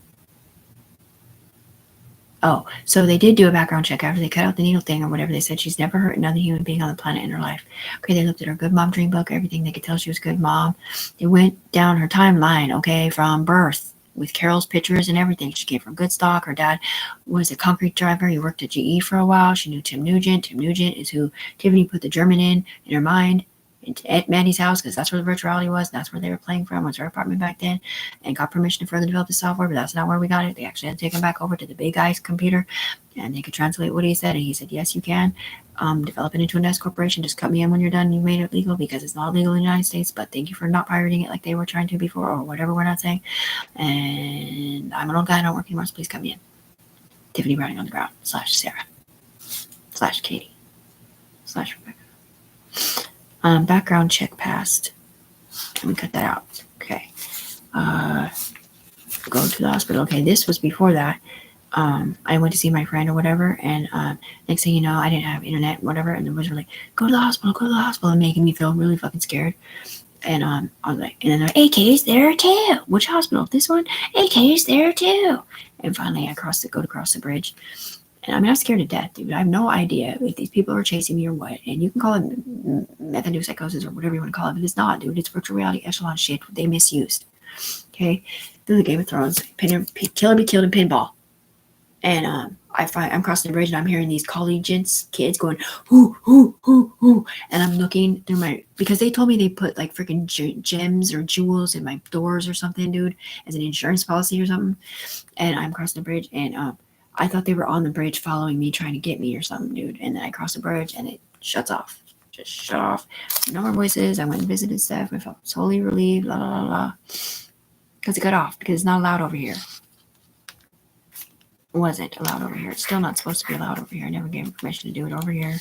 Oh, so they did do a background check after they cut out the needle thing or whatever. They said she's never hurt another human being on the planet in her life. Okay, they looked at her good mom dream book, everything. They could tell she was a good mom. They went down her timeline, okay, from birth with Carol's pictures and everything. She came from good stock. Her dad was a concrete driver. He worked at GE for a while. She knew Tim Nugent. Tim Nugent is who Tiffany put the German in her mind. At Mandy's house, because that's where the virtual reality was. That's where they were playing from. Was her apartment back then, and got permission to further develop the software, but that's not where we got it. They actually had to take him back over to the big guy's computer, and they could translate what he said. And he said, "Yes, you can develop it into an S corporation. Just cut me in when you're done. You made it legal because it's not legal in the United States. But thank you for not pirating it like they were trying to before, or whatever we're not saying. And I'm an old guy. I don't work anymore, so please cut me in." Tiffany riding on the ground / Sarah / Katie / Rebecca. Background check passed. Let me cut that out. Okay. Go to the hospital. Okay, this was before that. I went to see my friend or whatever, and next thing you know, I didn't have internet, whatever, and the boys were like, go to the hospital, and making me feel really fucking scared. And I was like, and then they're like, AK's there too. Which hospital? This one? AK's there too. And finally, I go to cross the bridge. And I mean, I'm scared to death, dude. I have no idea if these people are chasing me or what. And you can call it method psychosis or whatever you want to call it, but it's not, dude. It's virtual reality echelon shit they misused. Okay? Through the Game of Thrones, killer be killed in pinball. And I'm crossing the bridge and I'm hearing these collegians, kids going, hoo, hoo, hoo, hoo. And I'm looking through because they told me they put like freaking gems or jewels in my doors or something, dude, as an insurance policy or something. And I'm crossing the bridge and I thought they were on the bridge following me, trying to get me or something, dude. And then I crossed the bridge and it shuts off. Just shut off. No more voices. I went and visited Steph. I felt totally relieved, la, la, la, la. Because it got off, because it's not allowed over here. It wasn't allowed over here. It's still not supposed to be allowed over here. I never gave them permission to do it over here.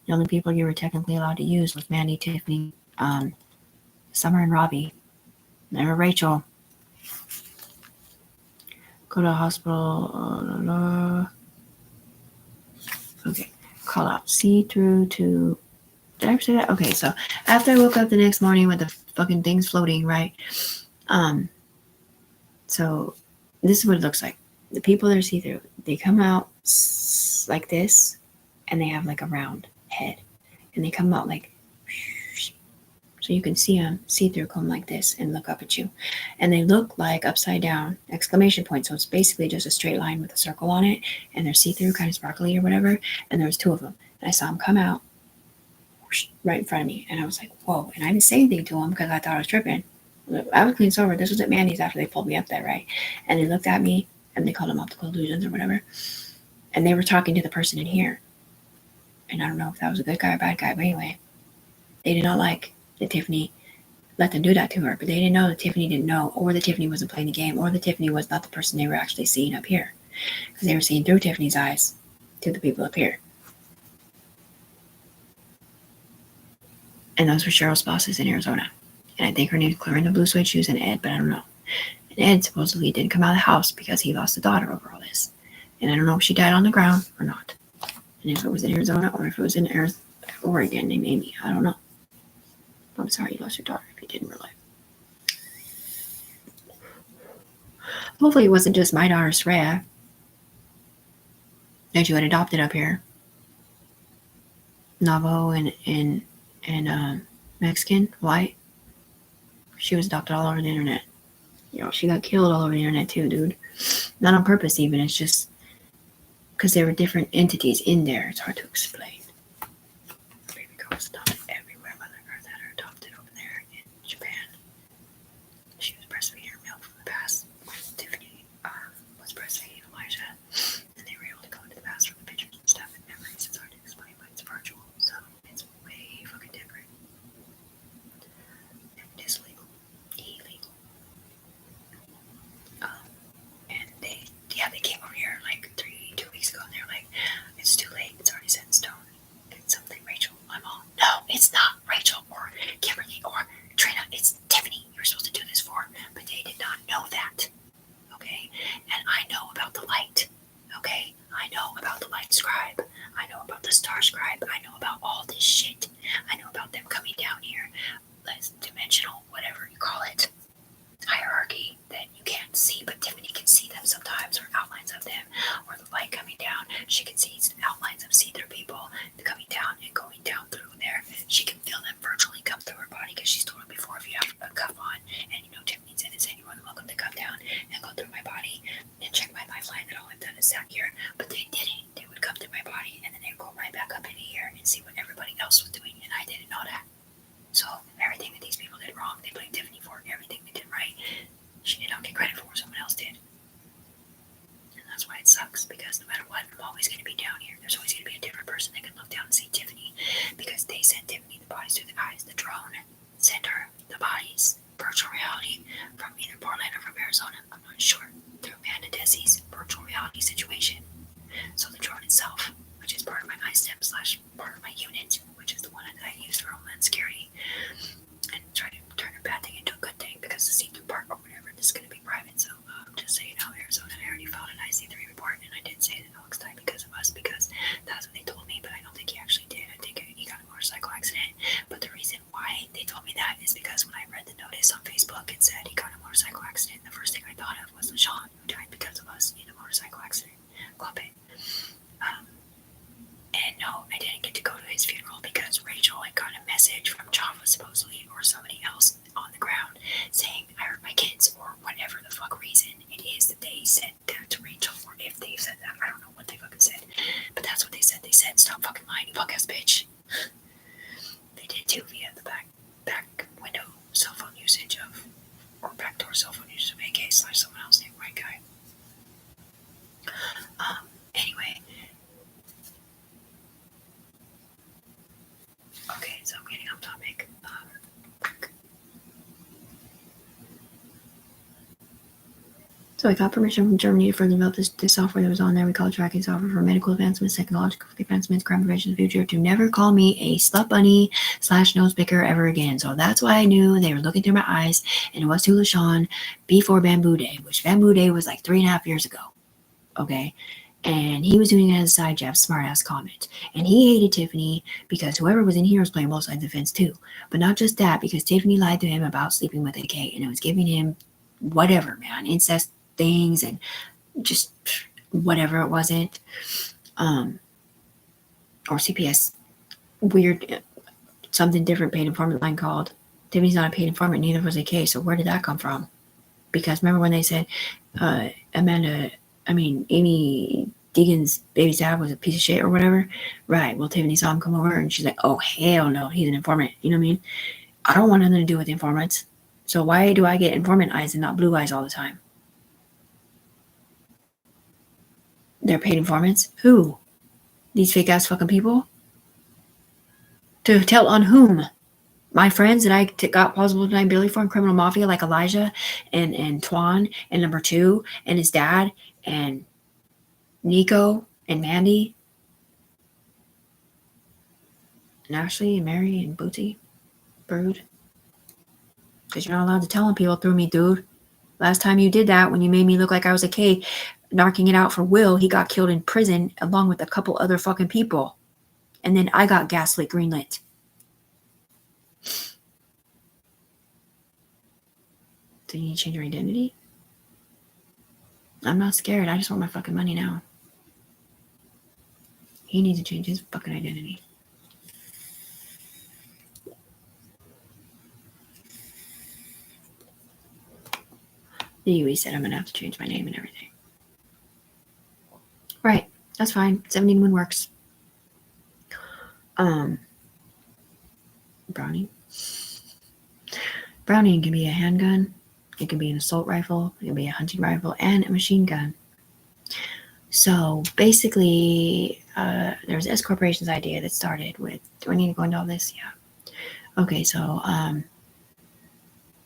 The only people you were technically allowed to use was Mandy, Tiffany, Summer, and Robbie. Never Rachel. Go to the hospital. Okay. Call out. See through to. Did I ever say that? Okay, so after I woke up the next morning with the fucking things floating, right? So this is what it looks like. The people that are see through, they come out like this, and they have like a round head, and they come out like. So you can see them see through, come like this and look up at you. And they look like upside down, exclamation point. So it's basically just a straight line with a circle on it. And they're see-through, kind of sparkly or whatever. And there was 2 of them. And I saw them come out right in front of me. And I was like, whoa. And I didn't say anything to them because I thought I was tripping. I was clean sober. This was at Mandy's after they pulled me up there, right? And they looked at me and they called them optical illusions or whatever. And they were talking to the person in here. And I don't know if that was a good guy or bad guy. But anyway, they did not like that Tiffany let them do that to her, but they didn't know that Tiffany didn't know, or that Tiffany wasn't playing the game, or that Tiffany was not the person they were actually seeing up here, because they were seeing through Tiffany's eyes to the people up here. And those were Cheryl's bosses in Arizona. And I think her name's Clarinda Blue Suede Shoes and Ed, but I don't know. And Ed supposedly didn't come out of the house because he lost a daughter over all this. And I don't know if she died on the ground or not. And if it was in Arizona or if it was in Oregon named Amy, I don't know. I'm sorry you lost your daughter if you didn't realize. Hopefully it wasn't just my daughter, Sreya, that you had adopted up here. Navajo and Mexican, white. She was adopted all over the internet. She got killed all over the internet too, dude. Not on purpose even. It's just because there were different entities in there. It's hard to explain. Baby girls adopted everywhere. Mother Earth had her adopted over there in Japan. She was breastfeeding her milk from the past. Tiffany was breastfeeding Elijah, and they were able to go into the past from the pictures and stuff and memories. It's hard to explain, but it's virtual, so it's way fucking different. And it is legal. Illegal. And they came over here like 2 weeks ago, and they're like, it's too late, it's already set in stone. It's something Rachel. I'm all, no, it's not Rachel or Kimberly or Trina, it's Tiffany you're supposed to do this for. But they did not know that. Okay? And I know about the light. Okay? I know about the light scribe. I know about the star scribe. I know about all this shit. I know about them coming down here. Less dimensional, whatever you call it. Hierarchy that you can't see, but Tiffany can see them sometimes, or outlines of them, or the light coming down. She can see outlines of see-through people coming down and going down through there. She can feel them virtually come through her body because she's told her before, if you have a cuff on and Tiffany's in it, anyone welcome to come down and go through my body and check my lifeline that all I've done is sat here. But they didn't. They would come through my body and then they would go right back up into here and see what everybody else was doing, and I didn't know that. So everything that these people did wrong, they blamed Tiffany for. Everything they did right, she did not get credit for. Someone else did. And that's why it sucks, because no matter what, I'm always going to be down here. There's always going to be a different person that can look down and see Tiffany, because they sent Tiffany the bodies through the eyes. The drone sent her the bodies, virtual reality, from either Portland or from Arizona. I'm not sure. Through Amanda Desi's virtual reality situation. So the drone itself, which is part of my iStem / part of my unit, which is the one that I use for Homeland Security, and try to turn a bad thing into a good thing, because the see-through part or whatever, this is going to be private. So just so you know, Arizona, I already filed an IC3 report, and I did say that Alex died because of us, because that's what they told me, but I don't think he actually did. I think he got a motorcycle accident. But the reason why they told me that is because when I read the notice on Facebook, it said he got a motorcycle accident. The first thing I thought of was LaShawn, who died because of us in a motorcycle accident. Club it. And no, I didn't get to go to his funeral because Rachel had got a message from Java, supposedly, or somebody else on the ground, saying I hurt my kids, or whatever the fuck reason it is that they said that to Rachel, or if they said that, I don't know what they fucking said, but that's what they said. They said, stop fucking lying, you punk ass bitch. They did too via the back window cell phone usage of, or backdoor cell phone usage of AK / someone else named White Guy. Anyway. Okay, so I'm getting off topic. So I got permission from Germany to further develop this software that was on there. We call it tracking software for medical advancements, technological advancements, crime prevention in the future, to never call me a slut bunny / nose picker ever again. So that's why I knew they were looking through my eyes, and it was to LaShawn before Bamboo Day, which Bamboo Day was like 3.5 years ago. Okay. And he was doing it as a side jab, smart ass comment. And he hated Tiffany because whoever was in here was playing both sides of the fence too. But not just that, because Tiffany lied to him about sleeping with AK, and it was giving him whatever, man, incest things and just whatever it wasn't. Or CPS, weird, something different paid informant line called. Tiffany's not a paid informant, neither was AK. So where did that come from? Because remember when they said Amy Deegan's baby's dad was a piece of shit or whatever? Right. Well, Tiffany saw him come over and she's like, oh, hell no, he's an informant. You know what I mean? I don't want nothing to do with informants. So why do I get informant eyes and not blue eyes all the time? They're paid informants? Who? These fake ass fucking people? To tell on whom? My friends that I got plausible deniability for in criminal mafia, like Elijah and Twan and number 2 and his dad and Nico and Mandy and Ashley and Mary and Bootsy, Brood. Because you're not allowed to tell on people through me, dude. Last time you did that, when you made me look like I was a K, narking it out for Will, he got killed in prison along with a couple other fucking people. And then I got gaslit, greenlit. Do you need to change your identity? I'm not scared. I just want my fucking money now. He needs to change his fucking identity. The UE said I'm gonna have to change my name and everything. Right, that's fine. 17 moon works. Browning. Browning can be a handgun, it can be an assault rifle, it can be a hunting rifle, and a machine gun. So basically, there was S Corporation's idea that started with. Do I need to go into all this? Yeah. Okay, so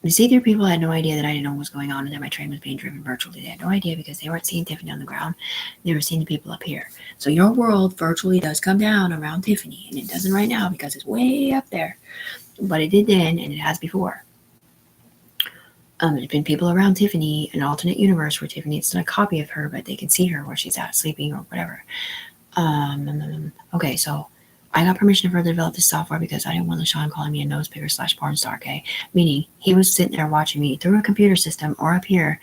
the see-through people had no idea that I didn't know what was going on and that my train was being driven virtually. They had no idea because they weren't seeing Tiffany on the ground. They were seeing the people up here. So your world virtually does come down around Tiffany, and it doesn't right now because it's way up there. But it did then, and it has before. There's been people around Tiffany, an alternate universe where Tiffany, it's not a copy of her, but they can see her where she's at, sleeping or whatever. Okay, so I got permission to further develop this software because I didn't want LaShawn calling me a nose picker / porn star, okay? Meaning he was sitting there watching me through a computer system or up here,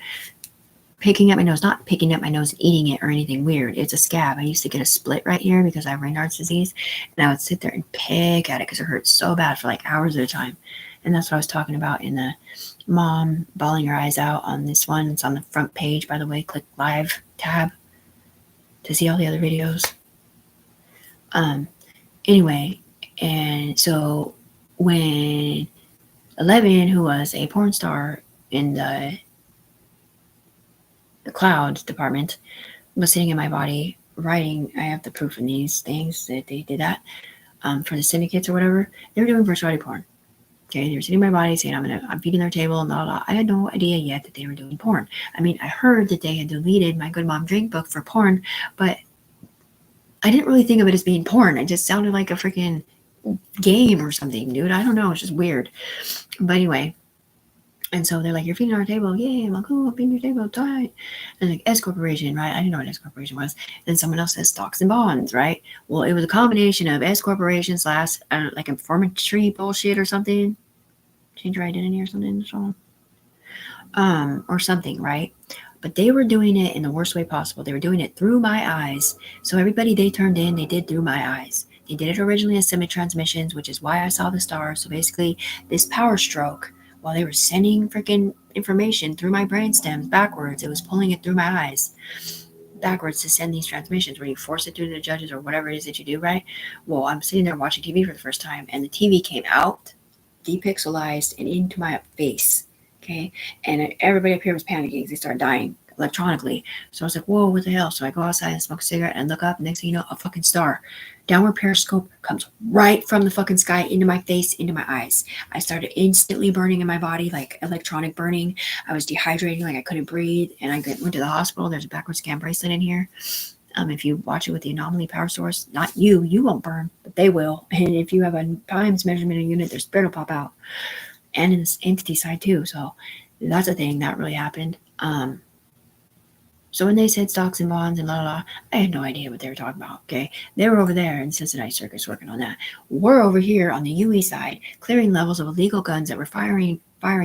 picking up my nose, not picking up my nose and eating it or anything weird. It's a scab. I used to get a split right here because I have Raynaud's disease, and I would sit there and pick at it because it hurt so bad for like hours at a time. And that's what I was talking about in the mom bawling her eyes out on this one. It's on the front page, by the way. Click live tab to see all the other videos. Anyway, and so when 11, who was a porn star in the clouds department, was sitting in my body writing, I have the proof in these things that they did that for the syndicates or whatever. They were doing virtuality porn. Okay, they were sitting in my body saying, I'm feeding their table and blah, blah, blah. I had no idea yet that they were doing porn. I mean, I heard that they had deleted my Good Mom Drink book for porn, but I didn't really think of it as being porn. It just sounded like a freaking game or something, dude. I don't know. It's just weird. But anyway, and so they're like, you're feeding our table. Yeah, I'm like, oh, I'm feeding your table. Tight. And like, S Corporation, right? I didn't know what S Corporation was. And someone else says stocks and bonds, right? Well, it was a combination of S Corporation / like informantry bullshit or something. Change your identity or something. Or something, right? But they were doing it in the worst way possible. They were doing it through my eyes. So everybody they turned in, they did through my eyes. They did it originally as semi transmissions, which is why I saw the stars. So basically, this power stroke, while they were sending freaking information through my brain stems backwards, it was pulling it through my eyes backwards to send these transmissions where you force it through the judges or whatever it is that you do, right? Well, I'm sitting there watching TV for the first time, and the TV came out, depixelized, and into my face. Okay, and everybody up here was panicking because they started dying electronically. So I was like, whoa, what the hell? So I go outside and smoke a cigarette and look up, and next thing you know, a fucking star. Downward periscope comes right from the fucking sky into my face, into my eyes. I started instantly burning in my body, like electronic burning. I was dehydrating, like I couldn't breathe, and I went to the hospital. There's a backward scan bracelet in here. If you watch it with the anomaly power source, not you won't burn, but they will. And if you have a times measurement unit, their spirit will pop out. And in this entity side too. So that's a thing that really happened. So when they said stocks and bonds and I had no idea what they were talking about. Okay, they were over there in Cincinnati Circus working on that. We're over here on the UE side, clearing levels of illegal guns that were firing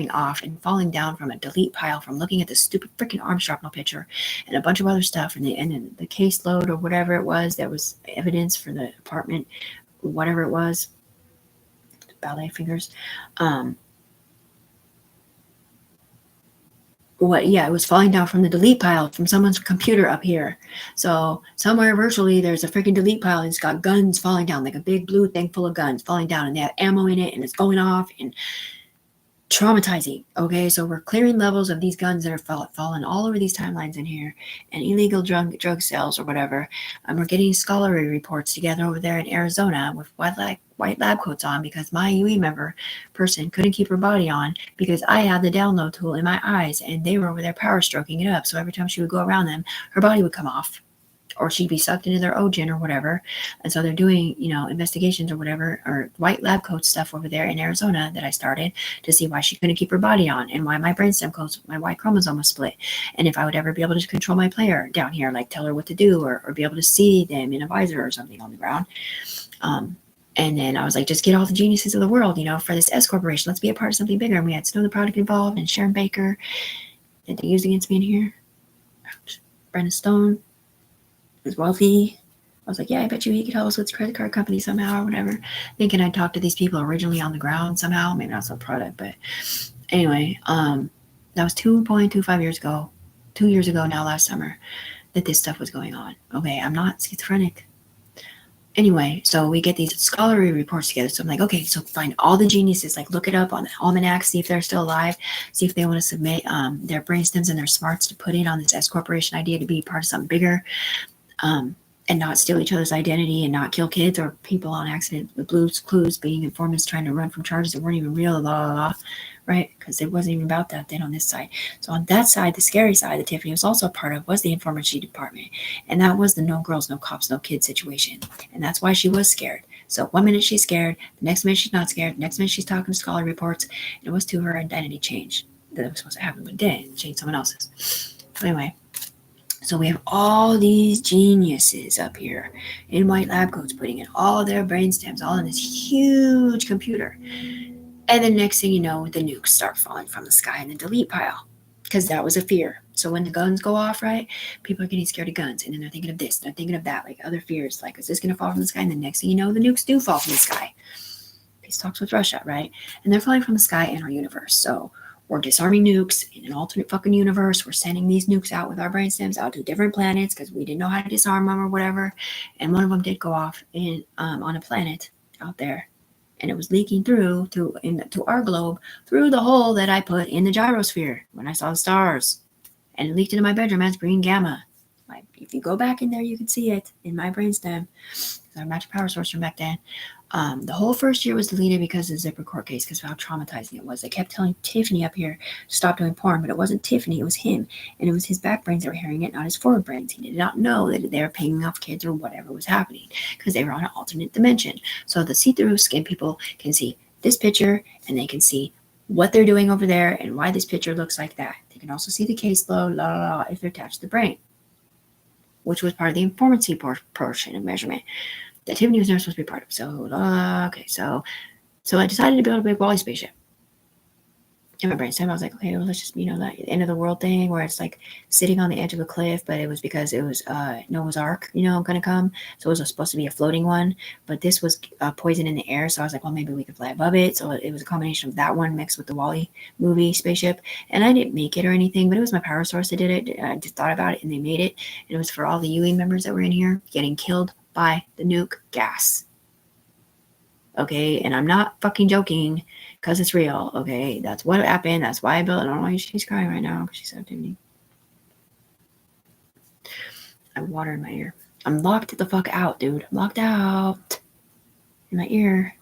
off and falling down from a delete pile from looking at the stupid freaking arm shrapnel picture and a bunch of other stuff and the caseload or whatever it was that was evidence for the apartment, whatever it was, ballet fingers. It was falling down from the delete pile from someone's computer up here. So somewhere virtually there's a freaking delete pile and it's got guns falling down, like a big blue thing full of guns falling down, and they have ammo in it and it's going off and traumatizing. Okay, so we're clearing levels of these guns that are falling all over these timelines in here, and illegal drug sales or whatever. We're getting scholarly reports together over there in Arizona with white lab coats on because my UE member person couldn't keep her body on because I had the download tool in my eyes and they were over there power stroking it up. So every time she would go around them, her body would come off, or she'd be sucked into their ogen or whatever. And so they're doing, investigations or whatever, or white lab coat stuff over there in Arizona that I started to see why she couldn't keep her body on and why my brainstem codes, my Y chromosome was split. And if I would ever be able to control my player down here, like tell her what to do or be able to see them in a visor or something on the ground. And then I was like, just get all the geniuses of the world, for this S Corporation. Let's be a part of something bigger. And we had Snow the Product involved and Sharon Baker that they used against me in here. Brenda Stone is wealthy. I was like, yeah, I bet you he could help us with his credit card company somehow or whatever. Thinking I'd talked to these people originally on the ground somehow. Maybe not some product, but anyway. That was 2.25 years ago, 2 years ago now, last summer, that this stuff was going on. Okay, I'm not schizophrenic. Anyway, so we get these scholarly reports together. So I'm like, okay, so find all the geniuses, like look it up on the almanac, see if they're still alive, see if they want to submit their brainstems and their smarts to put in on this S corporation idea to be part of something bigger, and not steal each other's identity and not kill kids or people on accident with Blue's Clues, being informants trying to run from charges that weren't even real, blah, blah, blah, right? Because it wasn't even about that then on this side. So on that side, the scary side that Tiffany was also a part of was the informantry department. And that was the no girls, no cops, no kids situation. And that's why she was scared. So 1 minute she's scared, the next minute she's not scared, the next minute she's talking to scholar reports, and it was to her identity change that was supposed to happen, but it didn't. Change someone else's. So anyway, so we have all these geniuses up here in white lab coats putting in all their brainstems all in this huge computer. And the next thing you know, the nukes start falling from the sky in the delete pile, because that was a fear. So when the guns go off, right, people are getting scared of guns, and then they're thinking of this, they're thinking of that, like other fears, like, is this going to fall from the sky? And the next thing you know, the nukes do fall from the sky. Peace talks with Russia, right? And they're falling from the sky in our universe. So we're disarming nukes in an alternate fucking universe. We're sending these nukes out with our brainstems out to different planets because we didn't know how to disarm them or whatever. And one of them did go off in on a planet out there, and it was leaking through to our globe through the hole that I put in the gyrosphere when I saw the stars, and it leaked into my bedroom as green gamma. Like, if you go back in there, you can see it in my brainstem. I matched a power source from back then. The whole first year was deleted because of the zipper court case, because of how traumatizing it was. They kept telling Tiffany up here to stop doing porn, but it wasn't Tiffany, it was him. And it was his back brains that were hearing it, not his forward brains. He did not know that they were paying off kids or whatever was happening, because they were on an alternate dimension. So the see-through skin people can see this picture, and they can see what they're doing over there and why this picture looks like that. They can also see the caseload, la la la, if they're attached to the brain, which was part of the informancy portion of measurement that Tiffany was never supposed to be part of. So, okay, so I decided to build a big Wally spaceship. In my brainstem, I was like, okay, well, let's just, that end of the world thing where it's like sitting on the edge of a cliff, but it was because it was Noah's Ark, going to come. So it was supposed to be a floating one, but this was poison in the air. So I was like, well, maybe we could fly above it. So it was a combination of that one mixed with the Wally movie spaceship. And I didn't make it or anything, but it was my power source that did it. I just thought about it and they made it. And it was for all the UE members that were in here getting killed by the nuke gas. Okay, and I'm not fucking joking, because it's real. Okay, that's what happened. That's why I built it. I don't know why she's crying right now, because she's so Tiffany. I have water in my ear. I'm locked the fuck out, dude. I'm locked out in my ear.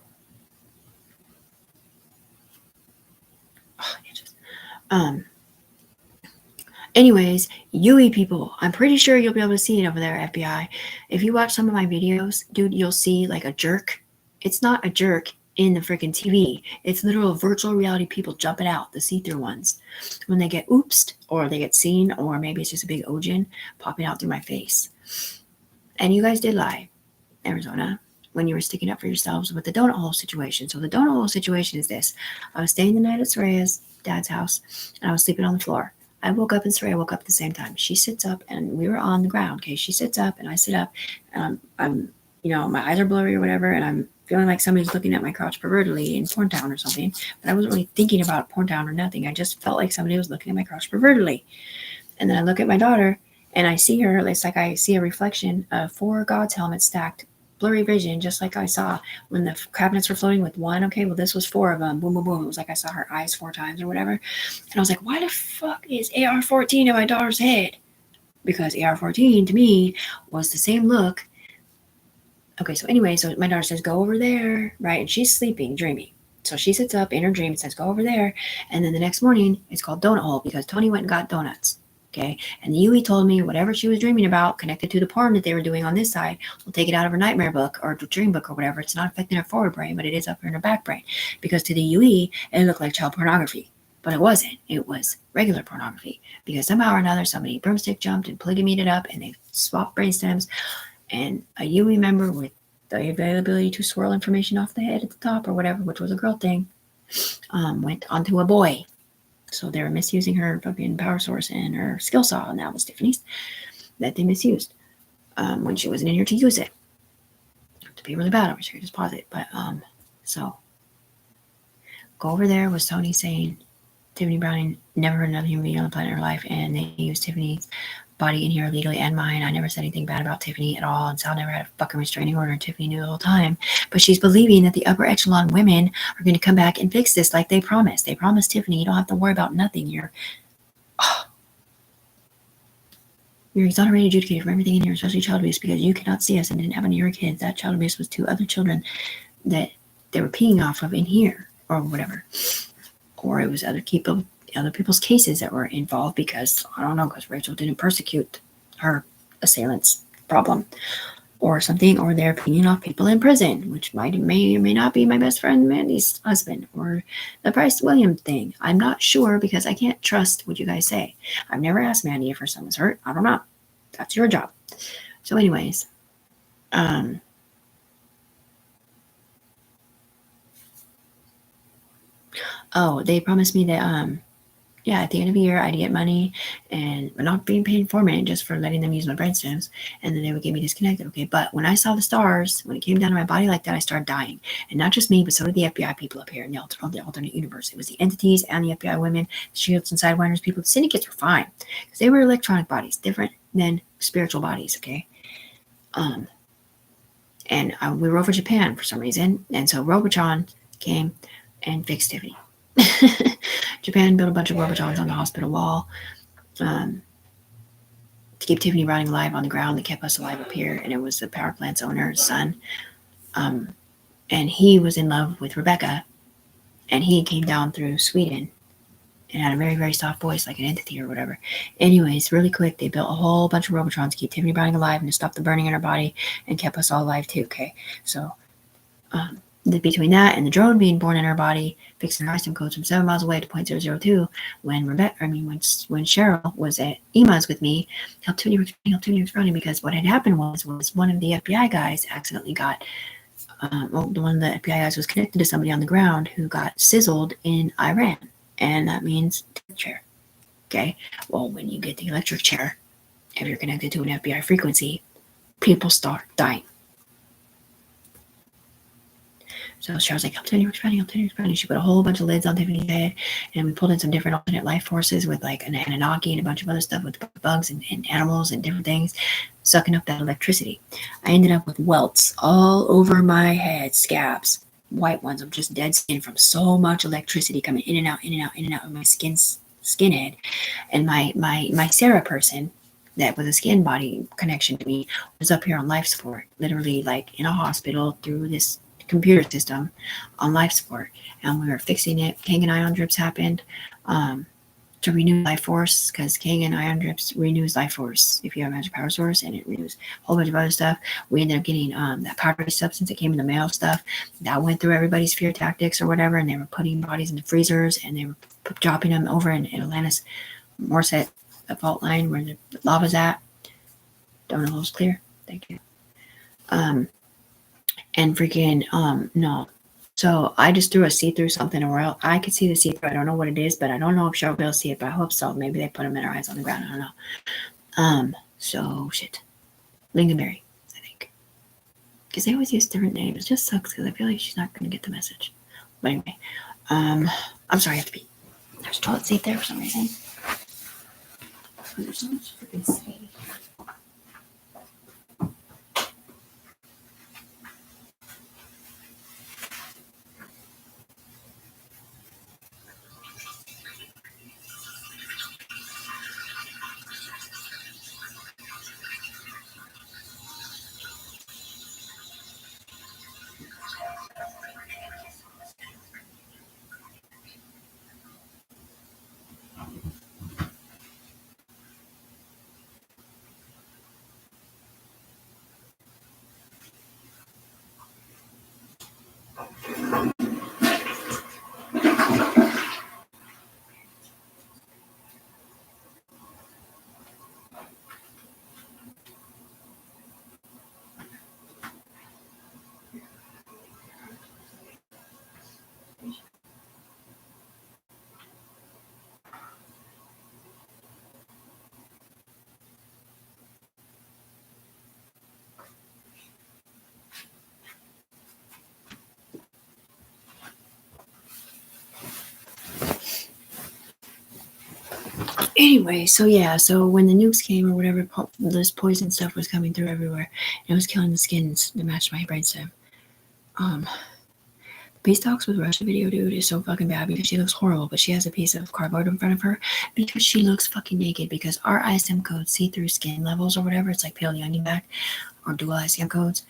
Anyways, UE people, I'm pretty sure you'll be able to see it over there, FBI. If you watch some of my videos, dude, you'll see like a jerk. It's not a jerk in the freaking TV. It's literal virtual reality people jumping out, the see-through ones. When they get oopsed, or they get seen, or maybe it's just a big Ojin popping out through my face. And you guys did lie, Arizona, when you were sticking up for yourselves with the donut hole situation. So the donut hole situation is this. I was staying the night at Soraya's dad's house, and I was sleeping on the floor. I woke up and Soraya woke up at the same time. She sits up, and we were on the ground. Okay, she sits up, and I sit up, and I'm my eyes are blurry or whatever, and I'm feeling like somebody's looking at my crotch pervertedly in Porn Town or something. But I wasn't really thinking about Porn Town or nothing. I just felt like somebody was looking at my crotch pervertedly. And then I look at my daughter, and I see her. It's like I see a reflection of 4 God's helmets stacked, blurry vision, just like I saw when the cabinets were floating with 1. Okay, well, this was 4 of them. Boom, boom, boom. It was like I saw her eyes 4 times or whatever. And I was like, why the fuck is AR-14 in my daughter's head? Because AR-14 to me was the same look. Okay, so anyway, so my daughter says, go over there, right? And she's sleeping, dreaming. So she sits up in her dream and says, go over there. And then the next morning, it's called Donut Hole because Tony went and got donuts. Okay, and the UE told me whatever she was dreaming about connected to the porn that they were doing on this side will take it out of her nightmare book or dream book or whatever. It's not affecting her forward brain, but it is up in her back brain. Because to the UE, it looked like child pornography. But it wasn't. It was regular pornography. Because somehow or another, somebody broomstick jumped and polygamied it up and they swapped brainstems. And a UE member with the availability to swirl information off the head at the top or whatever, which was a girl thing, went onto a boy. So they were misusing her fucking power source and her skill saw, and that was Tiffany's, that they misused when she wasn't in here to use it. To be really bad, I wish I could just pause it. But so go over there was Tony saying Tiffany Browning never hurt another human being on the planet in her life, and they used Tiffany's body in here illegally and mine. I never said anything bad about Tiffany at all, and Sal never had a fucking restraining order, and Tiffany knew the whole time. But she's believing that the upper echelon women are going to come back and fix this like they promised. They promised Tiffany, you don't have to worry about nothing. You're exonerated, adjudicated from everything in here, especially child abuse, because you cannot see us and didn't have any of your kids. That child abuse was 2 other children that they were peeing off of in here, or whatever. Or it was other people's cases that were involved because, I don't know, because Rachel didn't persecute her assailants problem or something, or they're peeing off people in prison, which may or may not be my best friend Mandy's husband, or the Bryce Williams thing. I'm not sure because I can't trust what you guys say. I've never asked Mandy if her son was hurt. I don't know. That's your job. So anyways, they promised me that at the end of the year I'd get money, and not being paid for it, just for letting them use my brainstorms, and then they would get me disconnected. Okay, but when I saw the stars, when it came down to my body like that, I started dying. And not just me, but so did the FBI people up here in the alternate universe. It was the entities and the FBI women, shields and sidewinders people. The syndicates were fine because they were electronic bodies, different than spiritual bodies. Okay. And we were over Japan for some reason, and so Robotron came and fixed Tiffany. Japan built a bunch of Robotrons on the hospital wall to keep Tiffany Browning alive on the ground. That kept us alive up here, and it was the power plant's owner's son. And he was in love with Rebecca, and he came down through Sweden and had a very, very soft voice, like an entity or whatever. Anyways, really quick, they built a whole bunch of Robotrons to keep Tiffany Browning alive and to stop the burning in her body, and kept us all alive too. Okay, so between that and the drone being born in her body, fixing her ISIM codes from 7 miles away to 0.002, when Cheryl was at EMA's with me, helped Tiffany running, because what had happened was one of the FBI guys accidentally got, one of the FBI guys was connected to somebody on the ground who got sizzled in Iran, and that means chair. Okay, well, when you get the electric chair, if you're connected to an FBI frequency, people start dying. So Cheryl's like, Tiffany running. She put a whole bunch of lids on Tiffany's head, and we pulled in some different alternate life forces with like an Anunnaki and a bunch of other stuff with bugs and animals and different things, sucking up that electricity. I ended up with welts all over my head, scabs, white ones of just dead skin from so much electricity coming in and out of my skinhead. And my Sarah person that was a skin body connection to me was up here on life support, literally like in a hospital through this computer system on life support, and we were fixing it. King and ion drips happened to renew life force, because King and ion drips renews life force if you have a magic power source, and it renews a whole bunch of other stuff. We ended up getting that powdery substance that came in the mail stuff that went through everybody's fear tactics or whatever, and they were putting bodies into freezers, and they were dropping them over in Atlantis Morset, the fault line where the lava's at. Don't know if it was clear. Thank you. And freaking, no. So I just threw a see-through something around. I could see the see-through. I don't know what it is, but I don't know if Cheryl will be able to see it, but I hope so. Maybe they put them in her eyes on the ground. I don't know. So, shit. Lingonberry, I think. Because they always use different names. It just sucks because I feel like she's not going to get the message. But anyway, I'm sorry, I have to pee. There's a toilet seat there for some reason. There's so much freaking space. Anyway, so yeah, so when the nukes came or whatever, this poison stuff was coming through everywhere, and it was killing the skins that matched my brainstem. Peace Talks with Russia video, dude, is so fucking bad because she looks horrible, but she has a piece of cardboard in front of her because she looks fucking naked. Because our ISM codes see through skin levels or whatever. It's like peel the onion back or dual ISM codes.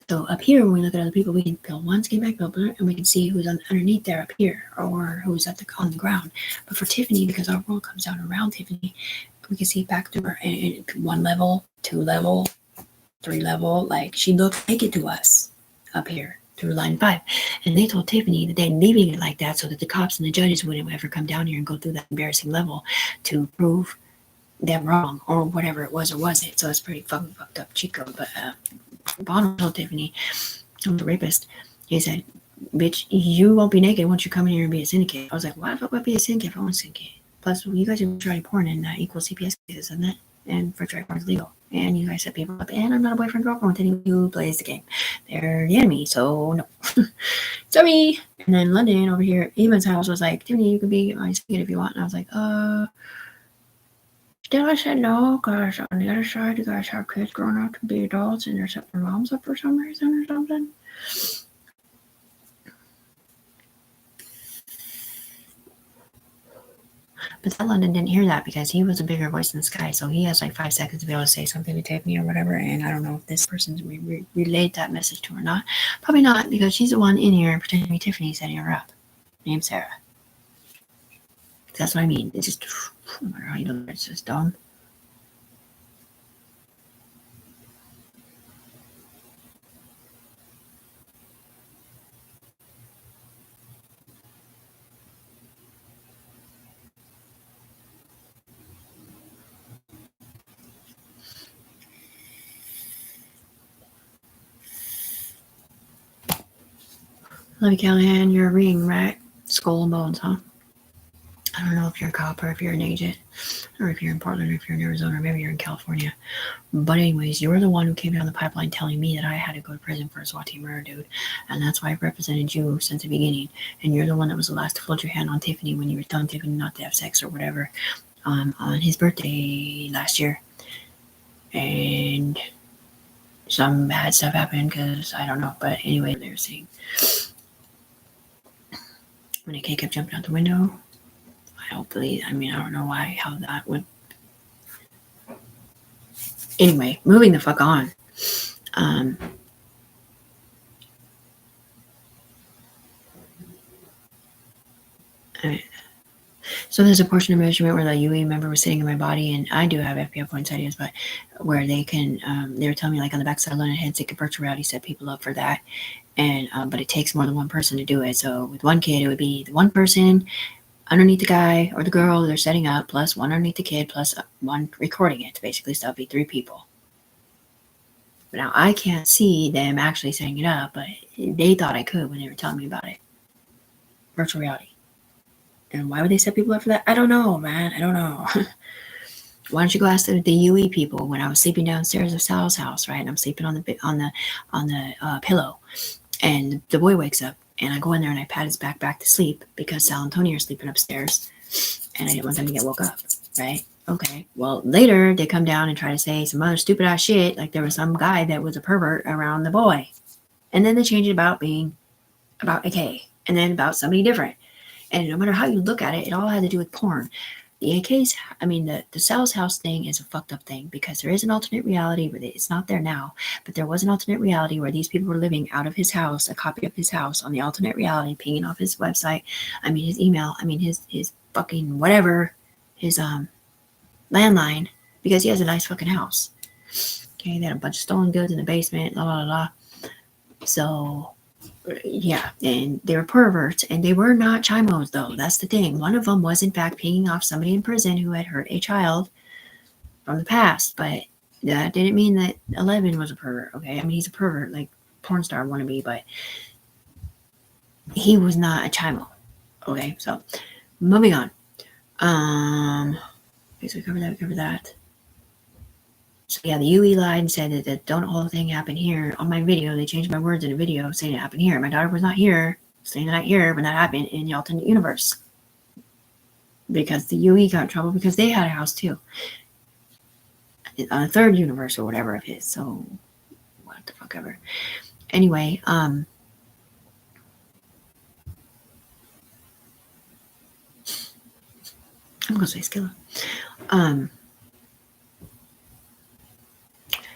So up here, when we look at other people, we can peel one skin back, peel and we can see who's underneath there up here or who's on the ground. But for Tiffany, because our world comes down around Tiffany, we can see back to her and 1 level, 2 level, 3 level. Like she looks naked to us up here through line 5. And they told Tiffany that they're leaving it like that so that the cops and the judges wouldn't ever come down here and go through that embarrassing level to prove them wrong or whatever it was or wasn't. So it's pretty fucking fucked up cheat code. But Bonner told Tiffany, the rapist, he said, bitch, you won't be naked once you come in here and be a syndicate. I was like, why the fuck would I be a syndicate if I want a syndicate? Plus, you guys are trying porn and equal CPS cases, isn't it? And for try porn is legal. And you guys set people up. And I'm not a boyfriend girlfriend with anyone who plays the game. They're the enemy, so no. Sorry. And then London over here, Eva's house was like, Tiffany, you can be my syndicate if you want. And I was like, Then I said no, because on the other side, you guys have kids growing up to be adults and they're setting their moms up for some reason or something. But that London didn't hear that because he was a bigger voice in the sky, so he has like 5 seconds to be able to say something to Tiffany or whatever, and I don't know if this person's relayed that message to her or not. Probably not, because she's the one in here pretending to be Tiffany setting her up. Named Sarah. That's what I mean. It's just, no matter how you look, it's just dumb. Levy Callahan, you're a ring, right? Skull and bones, huh? I don't know if you're a cop or if you're an agent, or if you're in Portland, or if you're in Arizona, or maybe you're in California. But anyways, you're the one who came down the pipeline telling me that I had to go to prison for a SWAT team murder, dude. And that's why I've represented you since the beginning. And you're the one that was the last to float your hand on Tiffany when you were telling Tiffany not to have sex or whatever on his birthday last year. And some bad stuff happened because I don't know. But anyway, they were saying when a kid kept jumping out the window, I don't know how that would. Anyway, moving the fuck on. So there's a portion of measurement where the UE member was sitting in my body, and I do have FBI points ideas, but where they can, they were telling me like on the backside of London heads, they could virtual reality set people up for that, and but it takes more than one person to do it. So with one kid, it would be the one person underneath the guy or the girl they're setting up, plus one underneath the kid, plus one recording it. Basically, so that'd be 3 people. But now I can't see them actually setting it up, but they thought I could when they were telling me about it. Virtual reality. And why would they set people up for that? I don't know, man. I don't know. Why don't you go ask the UE people when I was sleeping downstairs of Sal's house, right? And I'm sleeping on the pillow, and the boy wakes up, and I go in there and I pat his back to sleep because Sal and Tony are sleeping upstairs, and I didn't want them to get woke up, right? Okay. Well, later they come down and try to say some other stupid ass shit, like there was some guy that was a pervert around the boy, and then they change it about being about AK, and then about somebody different. And no matter how you look at it, it all had to do with porn. The AKs, the Sal's house thing is a fucked up thing because there is an alternate reality, but it's not there now. But there was an alternate reality where these people were living out of his house, a copy of his house on the alternate reality, pinging off his website. His email. His fucking whatever, his landline, because he has a nice fucking house. Okay, they had a bunch of stolen goods in the basement, blah blah blah. So. Yeah, and they were perverts, and they were not chimos, though. That's the thing. One of them was, in fact, pinging off somebody in prison who had hurt a child from the past, but that didn't mean that 11 was a pervert, okay? He's a pervert, like porn star wannabe, but he was not a chimo, okay? So, moving on. Okay, so we covered that. So yeah, the UE lied and said that the donut hole thing happened here. On my video, they changed my words in the video saying it happened here. My daughter was not here, staying the night here when that happened in the alternate universe. because the UE got in trouble because they had a house too. On a third universe or whatever of his. So, what the fuck ever. Anyway, I'm gonna say Skilla.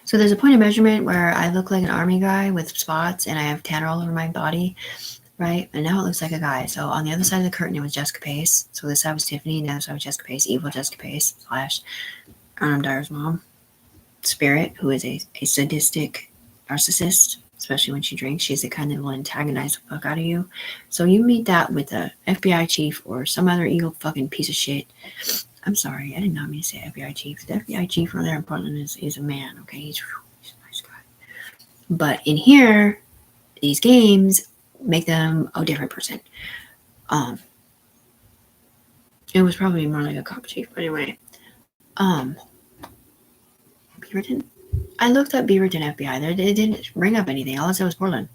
So there's a point of measurement where I look like an army guy with spots and I have tanner all over my body, right? And now it looks like a guy. So on the other side of the curtain, it was Jessica Pace. So this side was Tiffany, and the other side was Jessica Pace, evil Jessica Pace / Dyer's mom, Spirit, who is a sadistic narcissist, especially when she drinks. She's the kind that will antagonize the fuck out of you. So you meet that with a FBI chief or some other evil fucking piece of shit. I'm sorry, I did not mean to say FBI chief. The FBI chief from there in Portland is a man, okay? He's a nice guy. But in here, these games make them a different person. It was probably more like a cop chief, but anyway. Beaverton? I looked up Beaverton FBI. It didn't bring up anything. All it said was Portland.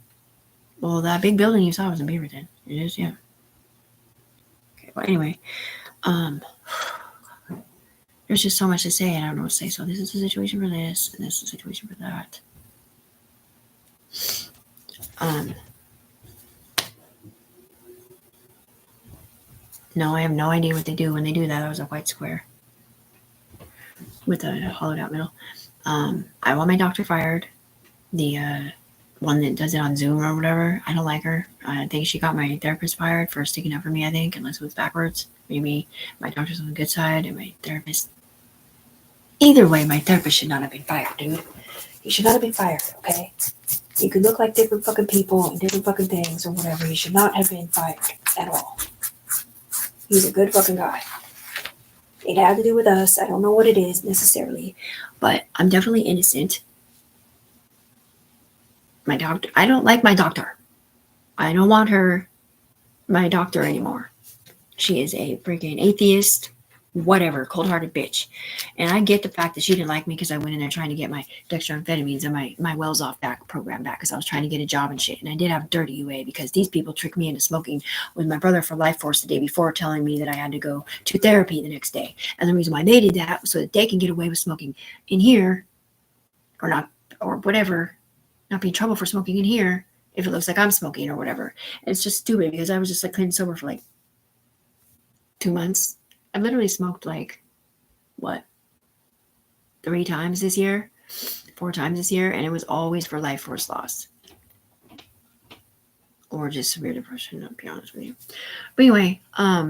Well, that big building you saw was in Beaverton. It is, yeah. Okay, well, anyway. There's just so much to say, and I don't know what to say. So this is the situation for this, and this is the situation for that. No, I have no idea what they do when they do that. That was a white square with a hollowed out middle. I want my doctor fired. The one that does it on Zoom or whatever. I don't like her. I think she got my therapist fired for sticking up for me, I think, unless it was backwards. Maybe my doctor's on the good side and my therapist. Either way, my therapist should not have been fired, dude. He should not have been fired, okay? You could look like different fucking people and different fucking things or whatever. He should not have been fired at all. He's a good fucking guy. It had to do with us. I don't know what it is necessarily, but I'm definitely innocent. My doctor, I don't like my doctor. I don't want her, my doctor anymore. She is a freaking atheist, whatever, cold-hearted bitch. And I get the fact that she didn't like me because I went in there trying to get my dextroamphetamines and my Wells Off back program back because I was trying to get a job and shit. And I did have a dirty UA because these people tricked me into smoking with my brother for Life Force the day before, telling me that I had to go to therapy the next day. And the reason why they did that was so that they can get away with smoking in here or not, or whatever, not be in trouble for smoking in here if it looks like I'm smoking or whatever. And it's just stupid because I was just like clean sober for like 2 months. I literally smoked like, what, 3 times this year, 4 times this year, and it was always for Life Force loss. Or just severe depression, I'll be honest with you. But anyway,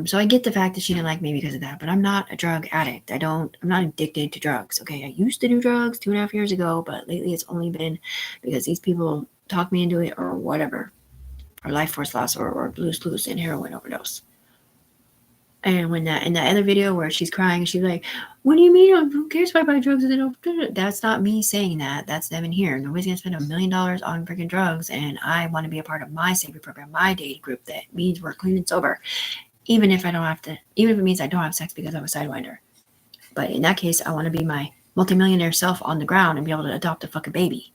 so I get the fact that she didn't like me because of that, but I'm not a drug addict. I'm not addicted to drugs, okay? I used to do drugs 2.5 years ago, but lately it's only been because these people talk me into it or whatever, or Life Force loss or blues and heroin overdose. And when that in that other video where she's crying, she's like, "What do you mean? Who cares if I buy drugs?" That's not me saying that. That's them in here. Nobody's gonna spend $1 million on freaking drugs, and I want to be a part of my safety program, my dating group. That means we're clean and sober, even if I don't have to. Even if it means I don't have sex because I'm a sidewinder. But in that case, I want to be my multimillionaire self on the ground and be able to adopt a fucking baby.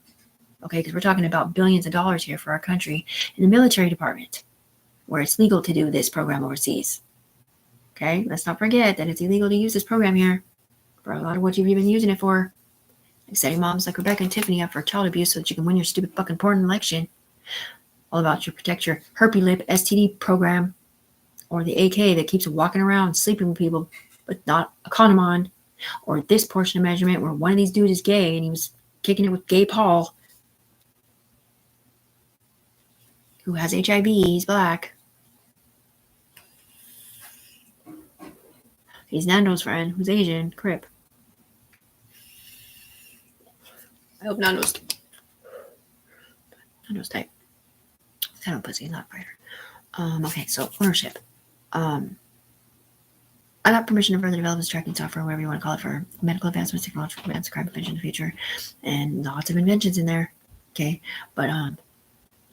Okay, because we're talking about billions of dollars here for our country in the military department, where it's legal to do this program overseas. Okay, let's not forget that it's illegal to use this program here for a lot of what you've been using it for. Like setting moms like Rebecca and Tiffany up for child abuse so that you can win your stupid fucking porn election. All about you protect your herpy lip STD program. Or the AK that keeps walking around sleeping with people with not a condom on. Or this portion of measurement where one of these dudes is gay and he was kicking it with Gay Paul, who has HIV, he's black. He's Nando's friend, who's Asian, Crip. I hope Nando's tight. He's kind of a pussy, he's not a fighter. Okay, so ownership. I got permission to further develop this tracking software, whatever you want to call it, for medical advancements, technological advancements, crime prevention in the future, and lots of inventions in there. Okay, but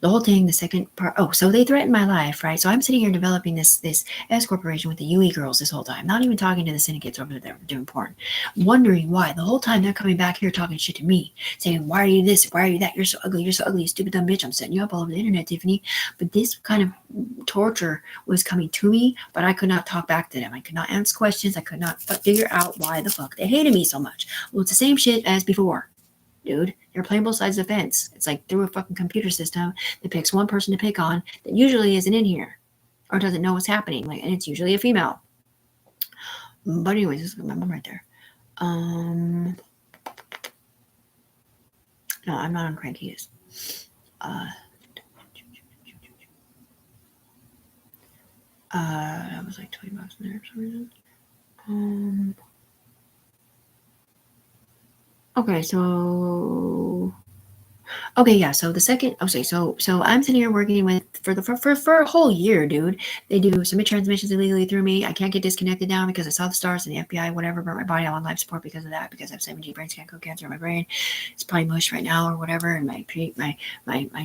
the whole thing, the second part. Oh, so they threatened my life, right? So I'm sitting here developing this S corporation with the UE girls this whole time, not even talking to the syndicates over there that were doing porn, wondering why the whole time they're coming back here talking shit to me, saying, why are you this, why are you that, you're so ugly, you stupid dumb bitch, I'm setting you up all over the internet, Tiffany. But this kind of torture was coming to me, but I could not talk back to them. I could not answer questions. I could not figure out why the fuck they hated me so much. Well, it's the same shit as before. Dude, you're playing both sides of the fence. It's like through a fucking computer system that picks one person to pick on that usually isn't in here or doesn't know what's happening. Like, and it's usually a female. But anyways, this is my mom right there. No, I'm not on Craigslist. That was like $20 in there for some reason. Okay, so so the second, so I'm sitting here working with for a whole year, dude. They do submit transmissions illegally through me. I can't get disconnected now because I saw the stars and the FBI, whatever, burnt my body. I'm on life support because of that, because I have 7G brain scan cancer in my brain. It's probably mush right now or whatever, and my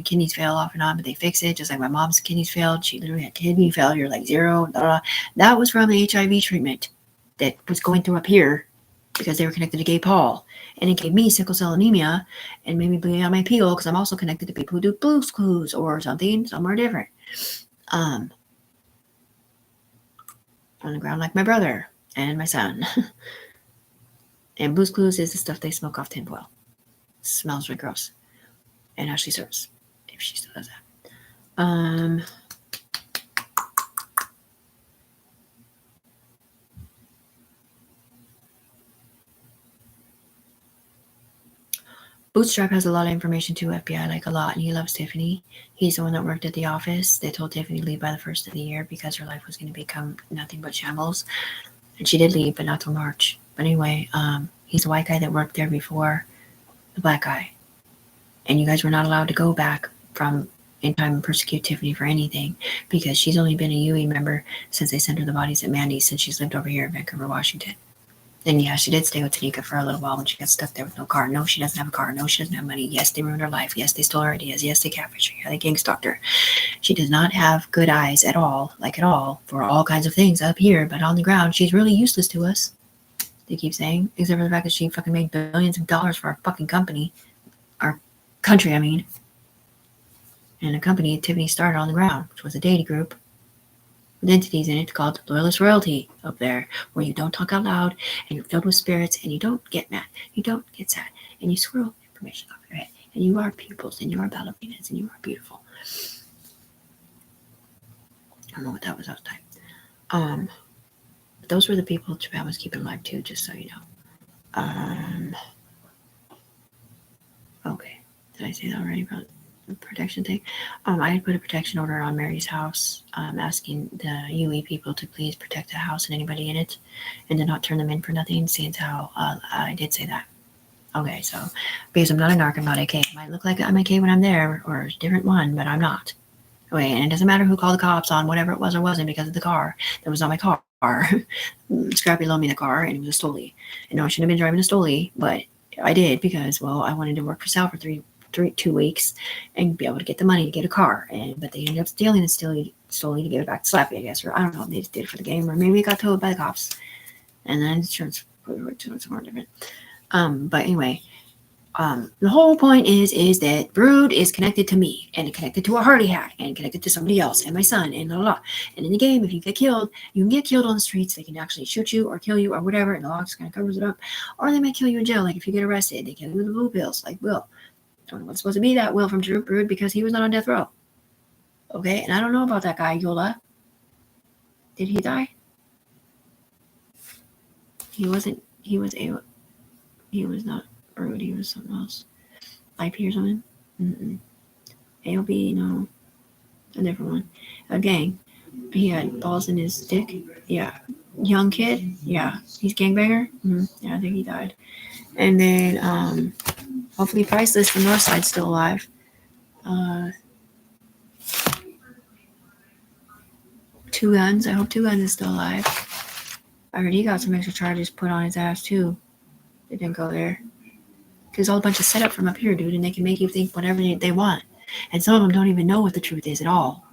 kidneys fail off and on, but they fix it, just like my mom's kidneys failed. She literally had kidney failure, like 0. Blah, blah. That was from the HIV treatment that was going through up here because they were connected to Gay Paul. And it gave me sickle cell anemia and made me bleed out my peel because I'm also connected to people who do Blue's Clues or something somewhere different. On the ground like my brother and my son. And Blue's Clues is the stuff they smoke off tinfoil. Smells really gross. And Ashley serves, if she still does that. Bootstrap has a lot of information to FBI, like a lot, and he loves Tiffany. He's the one that worked at the office. They told Tiffany to leave by the 1st of the year because her life was going to become nothing but shambles. And she did leave, but not till March. But anyway, he's the white guy that worked there before the black guy. And you guys were not allowed to go back from in time and persecute Tiffany for anything because she's only been a UE member since they sent her the bodies at Mandy's since she's lived over here in Vancouver, Washington. And yeah, she did stay with Tanika for a little while when she got stuck there with no car. No, she doesn't have a car. No, she doesn't have money. Yes, they ruined her life. Yes, they stole her ideas. Yes, they catfished her. Yeah, they gang stalked her. She does not have good eyes at all, for all kinds of things up here. But on the ground, she's really useless to us. They keep saying, except for the fact that she fucking made billions of dollars for our fucking company. Our country, I mean. And a company Tiffany started on the ground, which was a data group with entities in it called Loyalist Royalty up there, where you don't talk out loud and you're filled with spirits and you don't get mad, you don't get sad, and you swirl information off your head, and you are pupils and you are ballerinas and you are beautiful. I don't know what that was outside. But those were the people Japan was keeping alive too, just so you know. Okay, did I say that already about protection thing? I had put a protection order on Mary's house, asking the UE people to please protect the house and anybody in it, and to not turn them in for nothing, seeing how I did say that. Okay, so because I'm not a narc, I'm not AK. It might look like I'm AK when I'm there, or a different one, but I'm not. Okay, and it doesn't matter who called the cops on whatever it was or wasn't because of the car. That was not my car. Scrappy loaned me the car, and it was a Stoli. And no, I shouldn't have been driving a Stoli, but I did because, well, I wanted to work for Sal for 2 weeks and be able to get the money to get a car. But they ended up stealing the Stoli to give it back to Slappy, I guess, or I don't know. They just did it for the game, or maybe it got towed by the cops. And then insurance was more different. But anyway, the whole point is that Brood is connected to me and connected to a Hardy hat and connected to somebody else and my son and blah, blah, blah. And in the game, if you get killed, you can get killed on the streets. They can actually shoot you or kill you or whatever, and the law just kind of covers it up. Or they may kill you in jail. Like if you get arrested, they kill you with the blue pills, like Will. I don't know what's supposed to be that Will from Brood because he was not on death row. Okay, and I don't know about that guy, Yola. Did he die? He was not Brood, he was something else. IP or something? AOB, no. A different one. A gang. He had balls in his dick. Yeah. Young kid. Yeah. He's gangbanger. Yeah, I think he died. And then, hopefully Priceless from Northside's still alive. 2 Guns. I hope 2 Guns is still alive. I heard he got some extra charges put on his ass, too. They didn't go there. Because all a bunch of setup from up here, dude, and they can make you think whatever they want. And some of them don't even know what the truth is at all.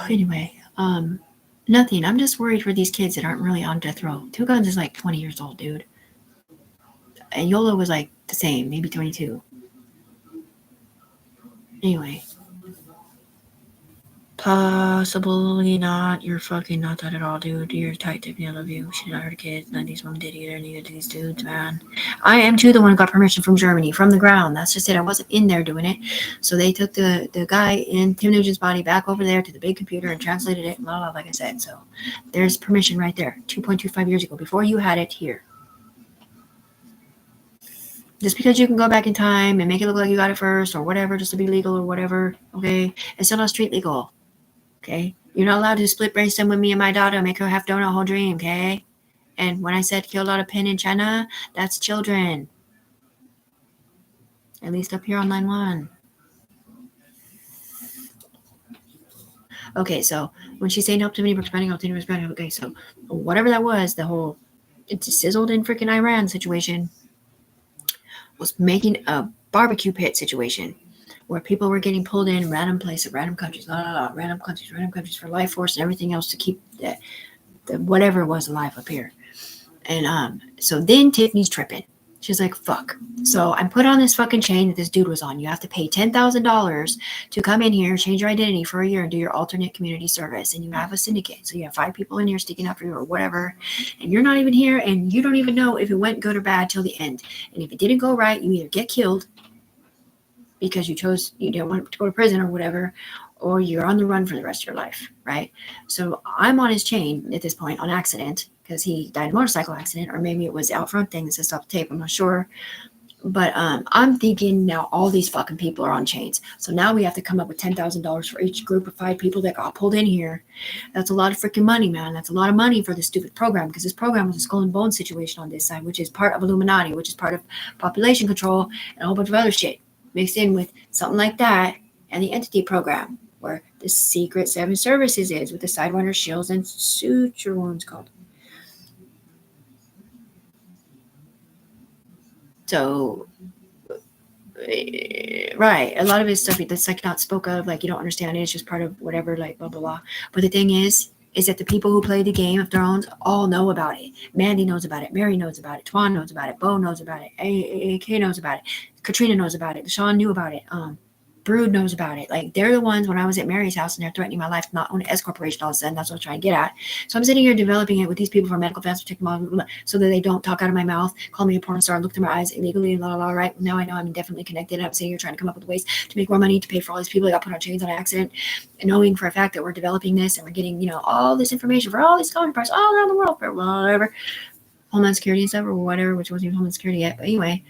Anyway, nothing. I'm just worried for these kids that aren't really on death row. Two Guns is like 20 years old, dude. And YOLO was like the same, maybe 22. Anyway. Possibly not. You're fucking not that at all, dude. You're tight, Tiffany. I love you. She did not hurt a kid. None of these women did either. Neither did these dudes, man. I am too the one who got permission from Germany, from the ground. That's just it. I wasn't in there doing it. So they took the guy in Tim Nugent's body back over there to the big computer and translated it, blah, blah, like I said. So there's permission right there. 2.25 years ago, before you had it here. Just because you can go back in time and make it look like you got it first or whatever, just to be legal or whatever, okay? It's still not street legal. Okay, you're not allowed to split brainstem with me and my daughter, make her have donut whole dream, okay? And when I said killed out a pin in China, that's children. At least up here on line 1. Okay, so when she's saying help to me, okay, so whatever that was, the whole it's sizzled in freaking Iran situation was making a barbecue pit situation. Where people were getting pulled in random places, random countries, random countries for life force and everything else to keep the whatever was alive up here. And so then Tiffany's tripping. She's like, fuck. So I'm put on this fucking chain that this dude was on. You have to pay $10,000 to come in here, change your identity for a year and do your alternate community service. And you have a syndicate. So you have 5 people in here sticking up for you or whatever. And you're not even here and you don't even know if it went good or bad till the end. And if it didn't go right, you either get killed because you didn't want to go to prison or whatever, or you're on the run for the rest of your life, right? So I'm on his chain at this point on accident because he died in a motorcycle accident, or maybe it was the out front thing that's just off the tape, I'm not sure. But I'm thinking now all these fucking people are on chains. So now we have to come up with $10,000 for each group of 5 people that got pulled in here. That's a lot of freaking money, man. That's a lot of money for this stupid program because this program was a skull and bone situation on this side, which is part of Illuminati, which is part of population control and a whole bunch of other shit. Mixed in with something like that and the entity program where the secret 7 services is with the sidewinder shields and suture wounds called. So, right, a lot of his stuff that's like not spoke of, like you don't understand it. It's just part of whatever, like blah, blah, blah. But the thing is that the people who play the Game of Thrones all know about it. Mandy knows about it. Mary knows about it. Twan knows about it. Bo knows about it. AK knows about it. Katrina knows about it. Sean knew about it. Brood knows about it. Like they're the ones when I was at Mary's house and they're threatening my life to not own an S corporation all of a sudden. That's what I'm trying to get at. So I'm sitting here developing it with these people for medical advancement technology so that they don't talk out of my mouth, call me a porn star, look through my eyes illegally and blah, blah, blah, right? Now I know I'm definitely connected. I'm sitting here trying to come up with ways to make more money to pay for all these people that got put on chains on accident, and knowing for a fact that we're developing this and we're getting, all this information for all these counterparts all around the world for whatever, Homeland Security and stuff or whatever, which wasn't even Homeland Security yet. But anyway,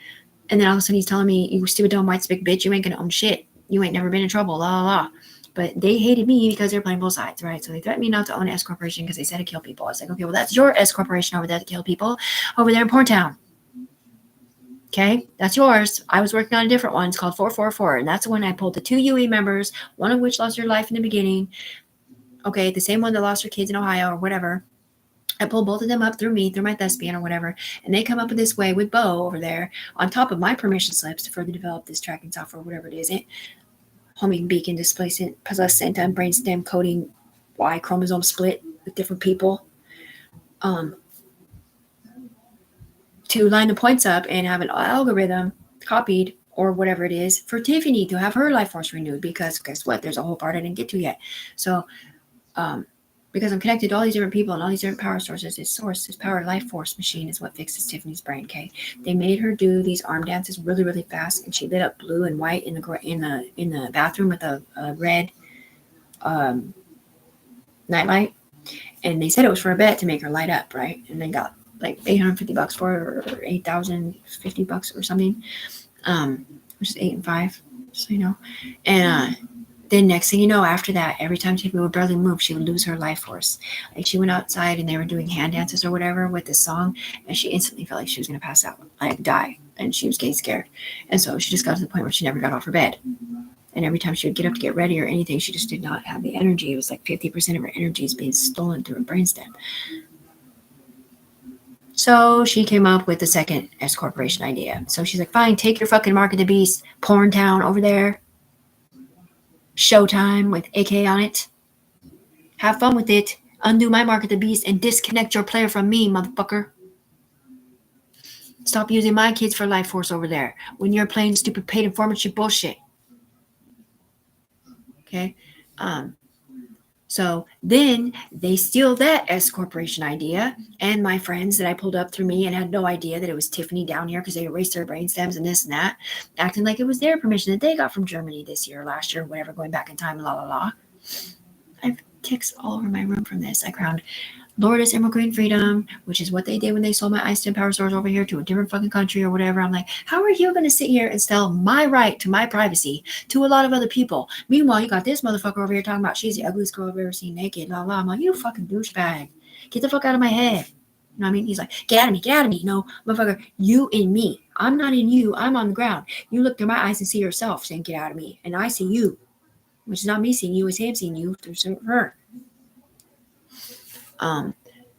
and then all of a sudden he's telling me, you stupid dumb white spick bitch, you ain't gonna own shit. You ain't never been in trouble, la la la. But they hated me because they're playing both sides, right? So they threatened me not to own an S corporation because they said to kill people. I was like, okay, well that's your S corporation over there to kill people over there in Porntown. Okay, that's yours. I was working on a different one. It's called 444, and that's when I pulled the 2 UE members, one of which lost her life in the beginning. Okay, the same one that lost her kids in Ohio or whatever. I pulled both of them up through me, through my thespian or whatever, and they come up with this way with Bo over there on top of my permission slips to further develop this tracking software, whatever it is. Homing beacon displacement, placenta and brainstem coding Y chromosome split with different people. To line the points up and have an algorithm copied or whatever it is for Tiffany to have her life force renewed, because guess what? There's a whole part I didn't get to yet. So, because I'm connected to all these different people and all these different power sources, this power life force machine is what fixes Tiffany's brain. Okay, they made her do these arm dances really, really fast, and she lit up blue and white in the bathroom with a red nightlight. And they said it was for a bet to make her light up, right? And they got like $850 for it, or $8,050 or something, which is 8 and 5, so you know. And then next thing you know, after that, every time Tiffany would barely move, she would lose her life force. Like she went outside and they were doing hand dances or whatever with this song, and she instantly felt like she was going to pass out, like die, and she was getting scared. And so she just got to the point where she never got off her bed. And every time she would get up to get ready or anything, she just did not have the energy. It was like 50% of her energy is being stolen through her brainstem. So she came up with the second S Corporation idea. So she's like, fine, take your fucking Mark of the Beast, Porn Town over there, Showtime with AK on it. Have fun with it. Undo my Mark of the Beast and disconnect your player from me, motherfucker. Stop using my kids for life force over there when you're playing stupid paid informant shit bullshit. Okay? So then they steal that S Corporation idea, and my friends that I pulled up through me and had no idea that it was Tiffany down here because they erased their brain stems and this and that, acting like it was their permission that they got from Germany this year, last year, whatever, going back in time, la la la. I have ticks all over my room from this. I crowned Lourdes Emerald Green Freedom, which is what they did when they sold my Ice Power Stores over here to a different fucking country or whatever. I'm like, how are you going to sit here and sell my right to my privacy to a lot of other people? Meanwhile, you got this motherfucker over here talking about she's the ugliest girl I've ever seen naked, la la. I'm like, you fucking douchebag. Get the fuck out of my head. You know what I mean? He's like, get out of me, get out of me. No, motherfucker, you in me. I'm not in you. I'm on the ground. You look through my eyes and see yourself saying, get out of me. And I see you, which is not me seeing you, it's him seeing you through her.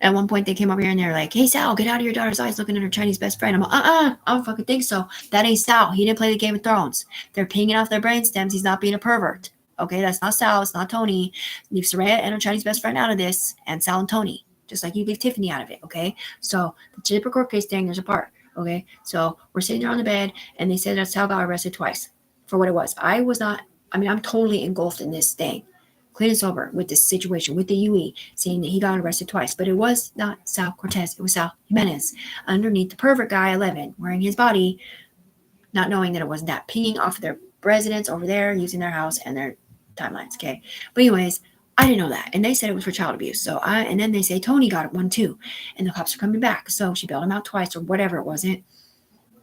At one point they came over here and they're like, hey Sal, get out of your daughter's eyes looking at her Chinese best friend. I'm like, I don't fucking think so. That ain't Sal. He didn't play the Game of Thrones. They're pinging off their brain stems. He's not being a pervert. Okay, that's not Sal. It's not Tony. Leave Soraya and her Chinese best friend out of this, and Sal and Tony. Just like you leave Tiffany out of it, okay? So the typical court case thing, there's a part, okay? So we're sitting there on the bed, and they said that Sal got arrested twice for what it was. I'm totally engulfed in this thing. Clean and sober with this situation with the UE, saying that he got arrested twice. But it was not Sal Cortez. It was Sal Jimenez underneath the pervert guy, 11, wearing his body, not knowing that it wasn't that, pinging off their residents over there, using their house and their timelines, okay? But anyways, I didn't know that. And they said it was for child abuse. And then they say Tony got it one too. And the cops are coming back. So she bailed him out twice or whatever it wasn't.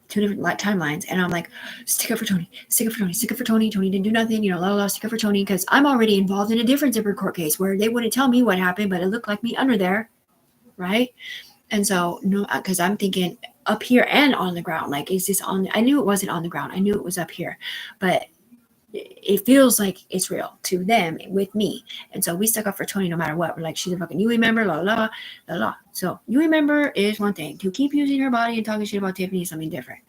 Two different timelines, and I'm like, stick up for Tony, stick up for Tony, stick up for Tony. Tony didn't do nothing, stick up for Tony, because I'm already involved in a different zipper court case where they wouldn't tell me what happened, but it looked like me under there, right? And so, no, because I'm thinking up here and on the ground, like, is this on? I knew it wasn't on the ground. I knew it was up here, but it feels like it's real to them with me. And so we stuck up for Tony no matter what. We're like, she's a fucking UE member, la la la la. So UE member is one thing. To keep using her body and talking shit about Tiffany is something different.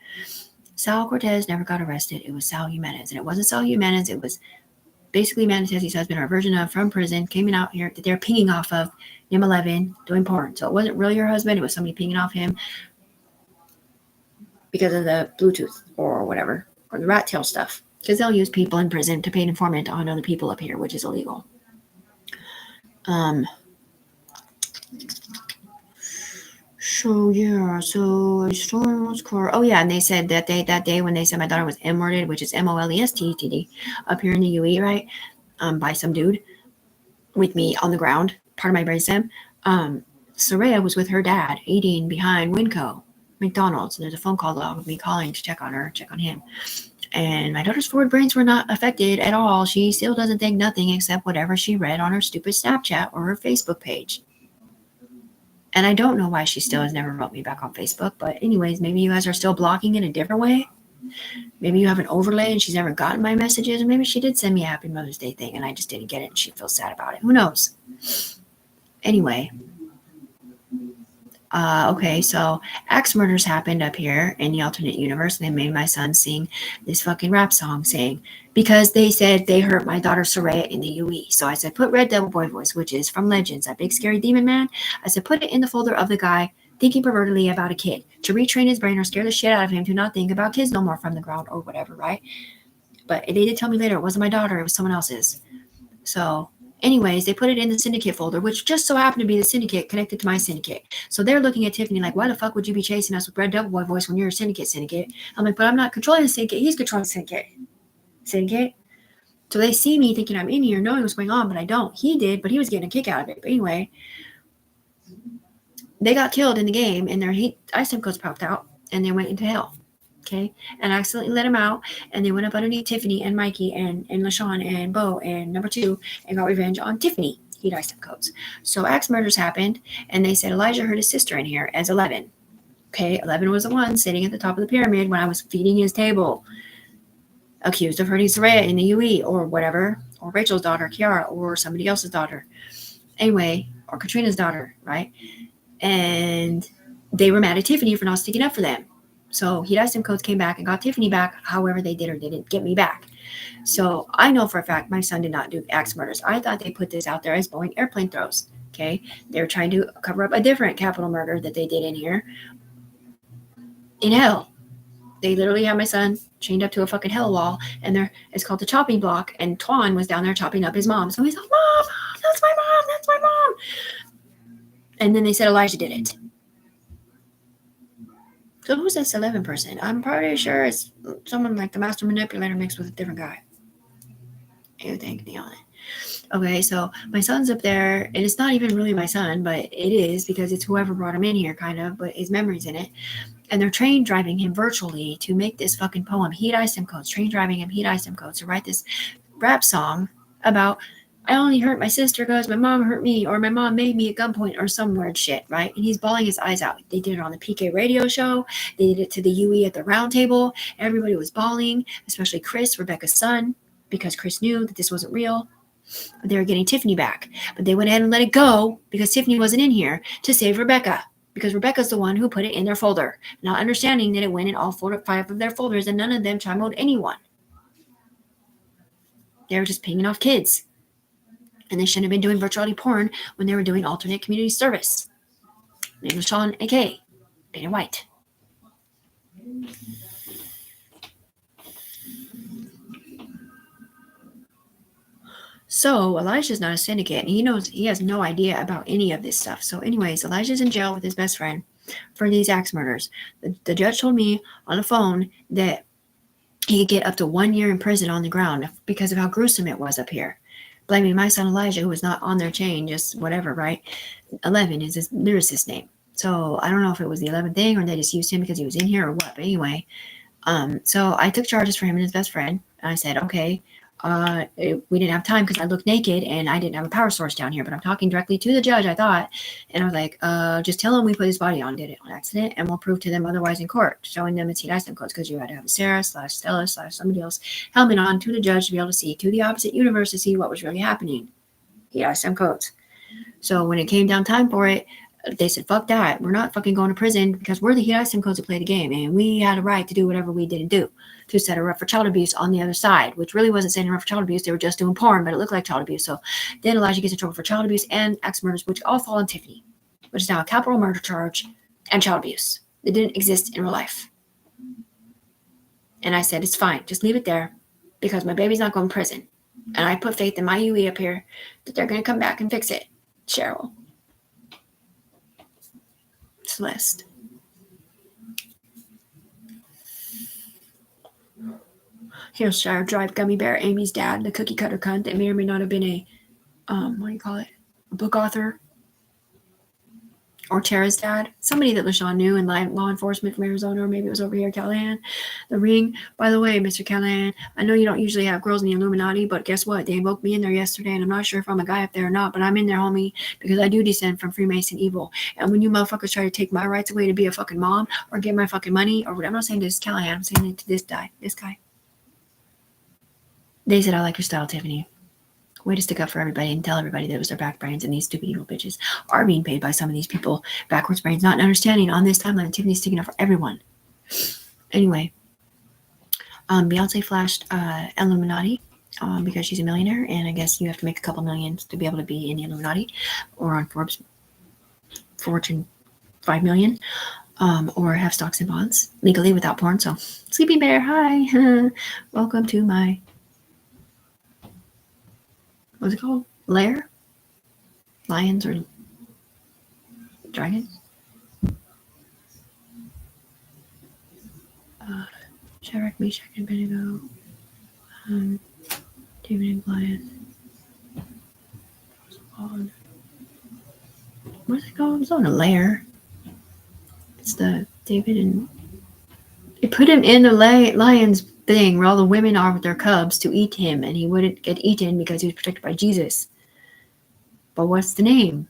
Sal Cortez never got arrested. It was Sal Jimenez. And it wasn't Sal Jimenez. It was basically Manatessi's husband, or a version of, from prison, came out here that they're pinging off of Nim 11 doing porn. So it wasn't really her husband. It was somebody pinging off him because of the Bluetooth or whatever, or the rat tail stuff. Because they'll use people in prison to pay an informant on other people up here, which is illegal. So story was core. Oh yeah, and they said that day when they said my daughter was M-worded, which is MOLESTED, up here in the UE, right? By some dude with me on the ground, part of my brainstem. Soraya was with her dad eating behind Winco McDonald's. And there's a phone call log of me calling to check on her, check on him. And my daughter's forward brains were not affected at all. She still doesn't think nothing except whatever she read on her stupid Snapchat or her Facebook page. And I don't know why she still has never wrote me back on Facebook. But anyways, maybe you guys are still blocking in a different way. Maybe you have an overlay and she's never gotten my messages. Or maybe she did send me a Happy Mother's Day thing and I just didn't get it and she feels sad about it. Who knows? Anyway. Okay, so axe murders happened up here in the alternate universe. And they made my son sing this fucking rap song saying, because they said they hurt my daughter Soraya in the UE. So I said, put Red Devil Boy Voice, which is from Legends, that big scary demon man. I said, put it in the folder of the guy thinking pervertedly about a kid, to retrain his brain or scare the shit out of him to not think about kids no more from the ground or whatever, right? But they did tell me later it wasn't my daughter, it was someone else's. So anyways, they put it in the syndicate folder, which just so happened to be the syndicate connected to my syndicate. So they're looking at Tiffany like, why the fuck would you be chasing us with Red Devil Boy Voice when you're a syndicate? I'm like, but I'm not controlling the syndicate. He's controlling the syndicate. So they see me thinking I'm in here, knowing what's going on, but I don't. He did, but he was getting a kick out of it. But anyway, they got killed in the game, and their ice codes popped out, and they went into hell. Okay, and I accidentally let him out, and they went up underneath Tiffany and Mikey and LaShawn and Bo and number 2 and got revenge on Tiffany. He'd iced up codes. So axe murders happened, and they said Elijah heard his sister in here as 11. Okay, 11 was the one sitting at the top of the pyramid when I was feeding his table, accused of hurting Soraya in the UE or whatever, or Rachel's daughter, Kiara, or somebody else's daughter. Anyway, or Katrina's daughter, right? And they were mad at Tiffany for not sticking up for them. So Heat Ice Codes came back and got Tiffany back, however they did or didn't get me back. So I know for a fact my son did not do axe murders. I thought they put this out there as Boeing airplane throws. Okay. They were trying to cover up a different capital murder that they did in here. In hell. They literally had my son chained up to a fucking hell wall, and it's called the chopping block, and Twan was down there chopping up his mom. So he's like, Mom, that's my mom, that's my mom. And then they said Elijah did it. So who's this 11 person? I'm pretty sure it's someone like the master manipulator mixed with a different guy. You thank me on it. Okay, so my son's up there, and it's not even really my son, but it is because it's whoever brought him in here, kind of, but his memory's in it. And they're train driving him virtually to make this fucking poem, Heat Ice Codes, train driving him, Heat Ice Codes, to write this rap song about, I only hurt my sister because my mom hurt me, or my mom made me at gunpoint, or some weird shit, right? And he's bawling his eyes out. They did it on the PK radio show. They did it to the UE at the round table. Everybody was bawling, especially Chris, Rebecca's son, because Chris knew that this wasn't real. They were getting Tiffany back, but they went ahead and let it go because Tiffany wasn't in here to save Rebecca, because Rebecca's the one who put it in their folder, not understanding that it went in all 4 to 5 of their folders and none of them chimed anyone. They were just pinging off kids. And they shouldn't have been doing virtuality porn when they were doing alternate community service. Name was Sean A.K. Painted white. So Elijah's not a syndicate, and he has no idea about any of this stuff. So anyways, Elijah's in jail with his best friend for these axe murders. The judge told me on the phone that he could get up to 1 year in prison on the ground because of how gruesome it was up here. Blaming my son Elijah, who was not on their chain, just whatever, right? 11 is his lyricist name. So I don't know if it was the 11th thing or they just used him because he was in here or what. But anyway, so I took charges for him and his best friend. And I said, okay, we didn't have time because I looked naked and I didn't have a power source down here. But I'm talking directly to the judge, I thought. And I was like, just tell him we put his body on, did it on accident, and we'll prove to them otherwise in court, showing them it's Heat Ice Codes, because you had to have a Sarah/Stella/somebody else helmet on to the judge to be able to see to the opposite universe to see what was really happening. Heat Ice Codes. So when it came down time for it, they said, fuck that. We're not fucking going to prison because we're the Heat Ice Codes to play the game. And we had a right to do whatever we didn't do to set her up for child abuse on the other side, which really wasn't setting her up for child abuse. They were just doing porn, but it looked like child abuse. So then Elijah gets in trouble for child abuse and axe murders, which all fall on Tiffany, which is now a capital murder charge and child abuse. It didn't exist in real life. And I said, it's fine. Just leave it there because my baby's not going to prison. And I put faith in my UE up here that they're going to come back and fix it. Cheryl. Celeste. Here's Shire Drive Gummy Bear, Amy's dad, the cookie cutter cunt that may or may not have been a, a book author. Or Tara's dad, somebody that LaShawn knew in law enforcement from Arizona, or maybe it was over here, Callahan. The Ring. By the way, Mr. Callahan, I know you don't usually have girls in the Illuminati, but guess what? They invoked me in there yesterday, and I'm not sure if I'm a guy up there or not, but I'm in there, homie, because I do descend from Freemason evil. And when you motherfuckers try to take my rights away to be a fucking mom or get my fucking money, or I'm not saying this Callahan, I'm saying it to this guy. They said, I like your style, Tiffany. Way to stick up for everybody and tell everybody that it was their back brains, and these stupid evil bitches are being paid by some of these people. Backwards brains, not understanding on this timeline. Tiffany's sticking up for everyone. Anyway, Beyonce flashed Illuminati because she's a millionaire, and I guess you have to make a couple millions to be able to be in the Illuminati or on Forbes Fortune 5 million, or have stocks and bonds legally without porn. So, Sleeping Bear, hi. Welcome to my... what's it called? Lair? Lions or dragons? Shadrach, Meshach, and Abednego. David and Goliath. What's it called? It's on a lair. It's the David and... They put him in the lion's thing where all the women are with their cubs to eat him, and he wouldn't get eaten because he was protected by Jesus. But what's the name?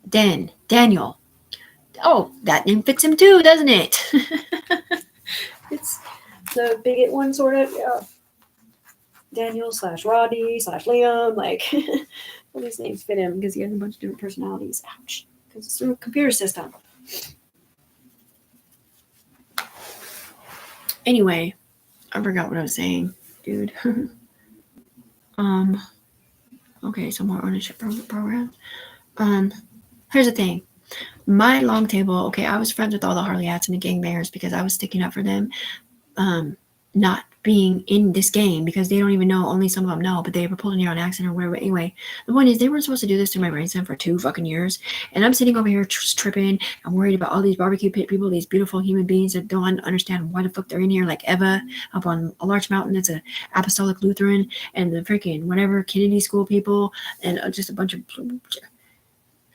Daniel. Oh, that name fits him too, doesn't it? It's the bigot one, sort of. Yeah. Daniel / Roddy / Liam. Like, all these names fit him because he has a bunch of different personalities. Ouch. because it's through a computer system. Anyway, I forgot what I was saying, dude. Okay, so more ownership programs. Here's the thing. My long table, okay, I was friends with all the Harley-Hats and the gangbangers because I was sticking up for them. Not being in this game because they don't even know, only some of them know, but they were pulled in here on accident or whatever. Anyway, the point is they weren't supposed to do this to my brainstem for 2 fucking years, and I'm sitting over here tripping. I'm worried about all these barbecue pit people, these beautiful human beings that don't understand why the fuck they're in here, like Eva up on a large mountain that's a apostolic Lutheran, and the freaking whatever Kennedy school people, and just a bunch of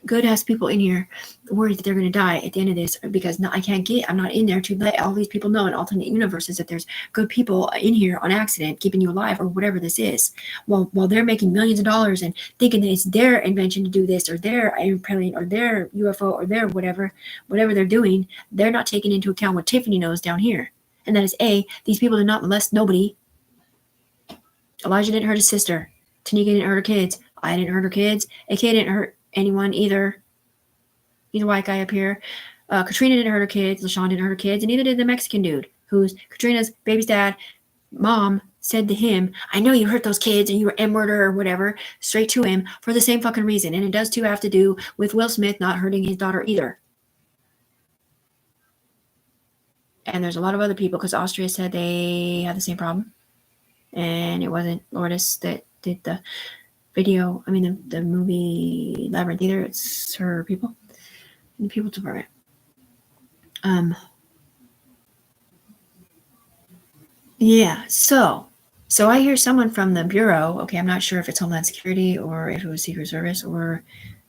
good ass people in here worried that they're going to die at the end of this because I'm not in there to let all these people know in alternate universes that there's good people in here on accident keeping you alive or whatever this is, while they're making millions of dollars and thinking that it's their invention to do this or their airplane or their UFO or their whatever they're doing. They're not taking into account what Tiffany knows down here, and that is these people did not molest nobody. Elijah didn't hurt his sister. Tanika didn't hurt her kids. I didn't hurt her kids. AK didn't hurt anyone either. He's a white guy up here. Katrina didn't hurt her kids. LaShawn didn't hurt her kids. And neither did the Mexican dude, who's Katrina's baby's dad. Mom said to him, I know you hurt those kids and you were murder or whatever, straight to him for the same fucking reason. And it does too have to do with Will Smith not hurting his daughter either. And there's a lot of other people because Austria said they had the same problem. And it wasn't Lourdes that did the video, the movie Labyrinth either. It's her people in the people's department. Yeah, so I hear someone from the Bureau, okay, I'm not sure if it's Homeland Security or if it was Secret Service or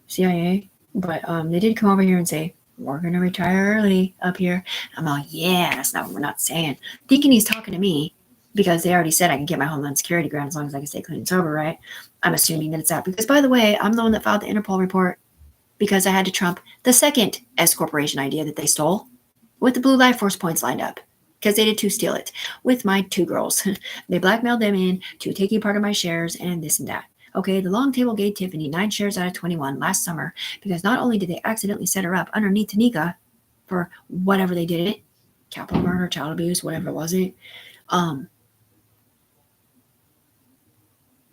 CIA, but they did come over here and say, we're going to retire early up here. I'm like, yeah, that's not what we're not saying. Thinking he's talking to me because they already said I can get my Homeland Security grant as long as I can stay clean and sober, right? I'm assuming that it's that. Because, by the way, I'm the one that filed the Interpol report because I had to trump the second S Corporation idea that they stole with the Blue Life Force points lined up because they did too steal it with my 2 girls. They blackmailed them into taking part of my shares and this and that. Okay, the long table gave Tiffany 9 shares out of 21 last summer because not only did they accidentally set her up underneath Tanika for whatever they did it, capital murder, child abuse, whatever it wasn't,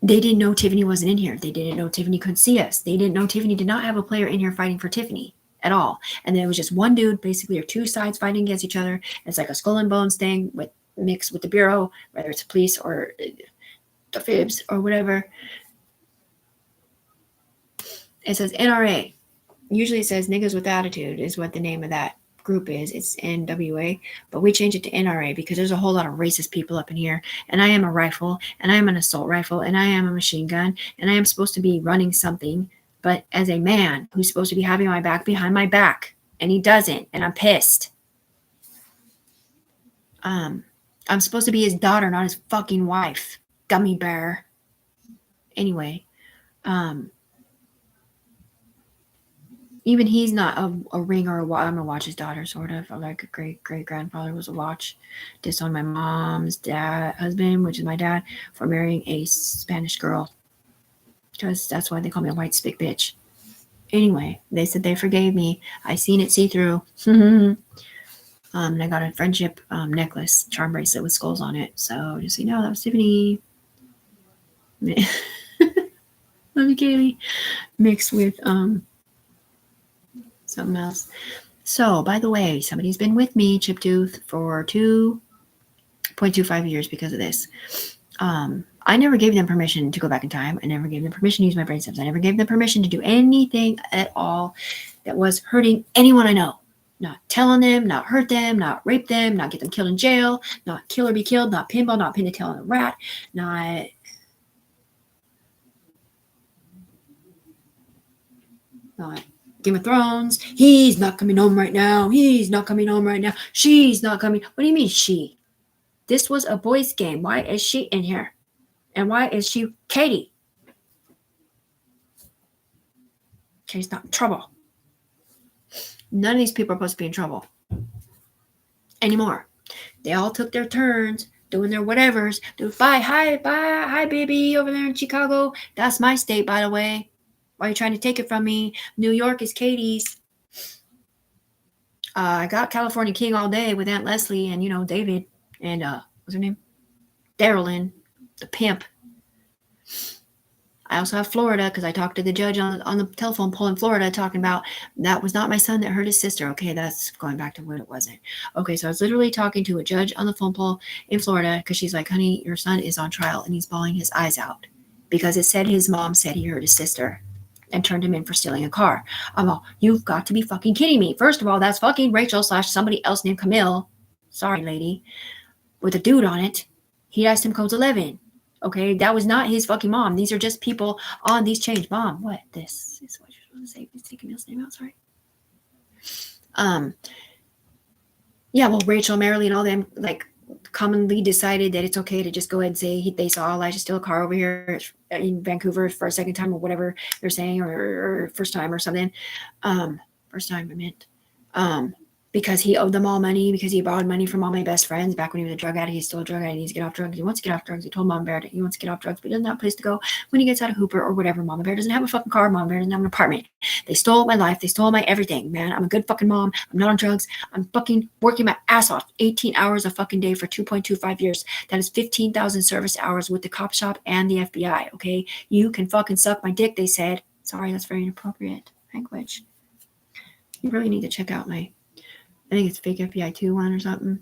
they didn't know Tiffany wasn't in here. They didn't know Tiffany couldn't see us. They didn't know Tiffany did not have a player in here fighting for Tiffany at all. And then it was just one dude, basically, or 2 sides fighting against each other. It's like a skull and bones thing mixed with the Bureau, whether it's police or the fibs or whatever. It says NRA. Usually it says Niggas with Attitude is what the name of that group is. It's NWA, but we change it to NRA because there's a whole lot of racist people up in here, and I am a rifle, and I am an assault rifle, and I am a machine gun, and I am supposed to be running something, but as a man who's supposed to be having my back behind my back, and he doesn't, and I'm pissed. I'm supposed to be his daughter, not his fucking wife, gummy bear. Anyway, even he's not a ring or a watch. I'm gonna watch his daughter, sort of. Like a great grandfather was a watch. Disowned my mom's husband, which is my dad, for marrying a Spanish girl. Because that's why they call me a white spick bitch. Anyway, they said they forgave me. I seen it see through. And I got a friendship necklace, charm bracelet with skulls on it. So just so you know, that was Tiffany. Love you, Kaylee. Mixed with something else. So, by the way, somebody's been with me, Chiptooth, for 2.25 years because of this. I never gave them permission to go back in time. I never gave them permission to use my brain cells. I never gave them permission to do anything at all that was hurting anyone I know. Not telling them, not hurt them, not rape them, not get them killed in jail, not kill or be killed, not pinball, not pin the tail on a rat, not Game of Thrones. He's not coming home right now. He's not coming home right now. She's not coming. What do you mean she? This was a boys' game. Why is she in here? And why is she Katie? Katie's not in trouble. None of these people are supposed to be in trouble anymore. They all took their turns doing their whatevers. Hi, baby, over there in Chicago. That's my state, by the way. Why are you trying to take it from me? New York is Katie's. I got California King all day with Aunt Leslie and, David and, what's her name? Darylyn, the pimp. I also have Florida because I talked to the judge on the telephone pole in Florida talking about that was not my son that hurt his sister. Okay, that's going back to when it wasn't. Okay, so I was literally talking to a judge on the phone pole in Florida because she's like, honey, your son is on trial and he's bawling his eyes out because it said his mom said he hurt his sister and turned him in for stealing a car. I'm all, you've got to be fucking kidding me. First of all, that's fucking Rachel / somebody else named Camille. Sorry, lady. With a dude on it. He asked him codes 11. Okay, that was not his fucking mom. These are just people on these chains. Mom, what? This is what you're supposed to say. Please take Camille's name out. Sorry. Yeah, well, Rachel, Marilee, and all them, like, commonly decided that it's okay to just go ahead and say they saw Elijah steal a car over here in Vancouver for a second time or whatever they're saying, or first time or something. First time I meant. Because he owed them all money, because he borrowed money from all my best friends back when he was a drug addict. He's still a drug addict. He needs to get off drugs. He wants to get off drugs. He told Mama Bear that he wants to get off drugs, but he doesn't have a place to go when he gets out of Hooper or whatever. Mama Bear doesn't have a fucking car. Mama Bear doesn't have an apartment. They stole my life. They stole my everything, man. I'm a good fucking mom. I'm not on drugs. I'm fucking working my ass off 18 hours a fucking day for 2.25 years. That is 15,000 service hours with the cop shop and the FBI, okay? You can fucking suck my dick, they said. Sorry, that's very inappropriate language. You really need to check out my... I think it's fake FBI 2 one or something.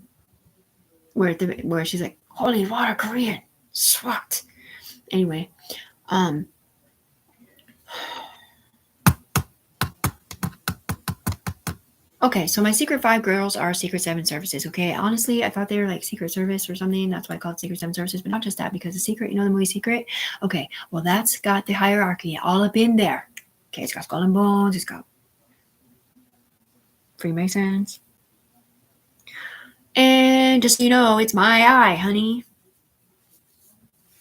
Where she's like, holy water Korean. Swat. Anyway. Okay, so my Secret 5 girls are Secret 7 services, okay? Honestly, I thought they were like Secret Service or something. That's why I call it Secret 7 services, but not just that, because the Secret, the movie Secret? Okay, well, that's got the hierarchy all up in there. Okay, it's got Skull and Bones, it's got Freemasons. And just so you know, it's my eye, honey.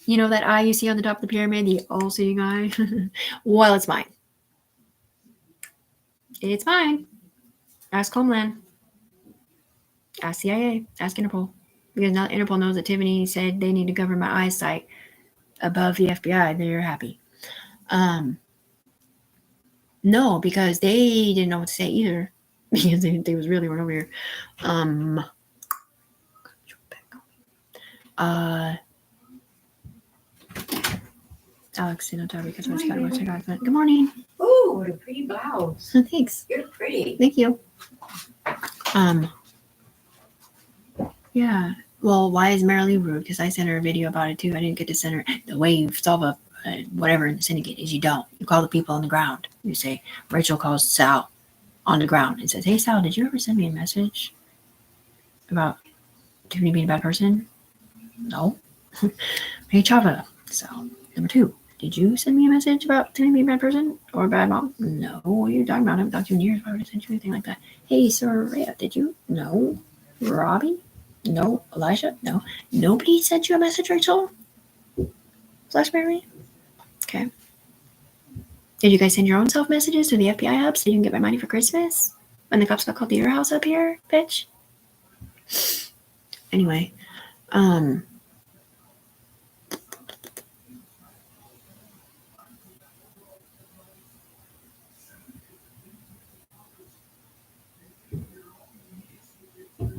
You know that eye you see on the top of the pyramid, the all-seeing eye? Well, it's mine. It's mine. Ask Homeland. Ask CIA. Ask Interpol. Because now Interpol knows that Tiffany said they need to cover my eyesight above the FBI. They're happy. No, because they didn't know what to say either. Because they was really run over here. Alex, because we're just got to watch our Good morning. Ooh, what a pretty blouse. Thanks. You're pretty. Thank you. Yeah. Well, why is Marilee rude? Because I sent her a video about it too. I didn't get to send her. The way you solve a whatever in the syndicate is you don't. You call the people on the ground. You say, Rachel calls Sal on the ground and says, hey, Sal, did you ever send me a message about Tiffany being a bad person? No. Hey, Chava. So, number 2. Did you send me a message about Tiffany being a bad person or a bad mom? No. What are you talking about? I haven't talked to you in years. Why would I send you anything like that? Hey, Soraya, did you? No. Robbie? No. Elijah? No. Nobody sent you a message, Rachel? Flash Mary? Okay. Did you guys send your own self messages to the FBI hub so you can get my money for Christmas? When the cops got called to your house up here, bitch? Anyway.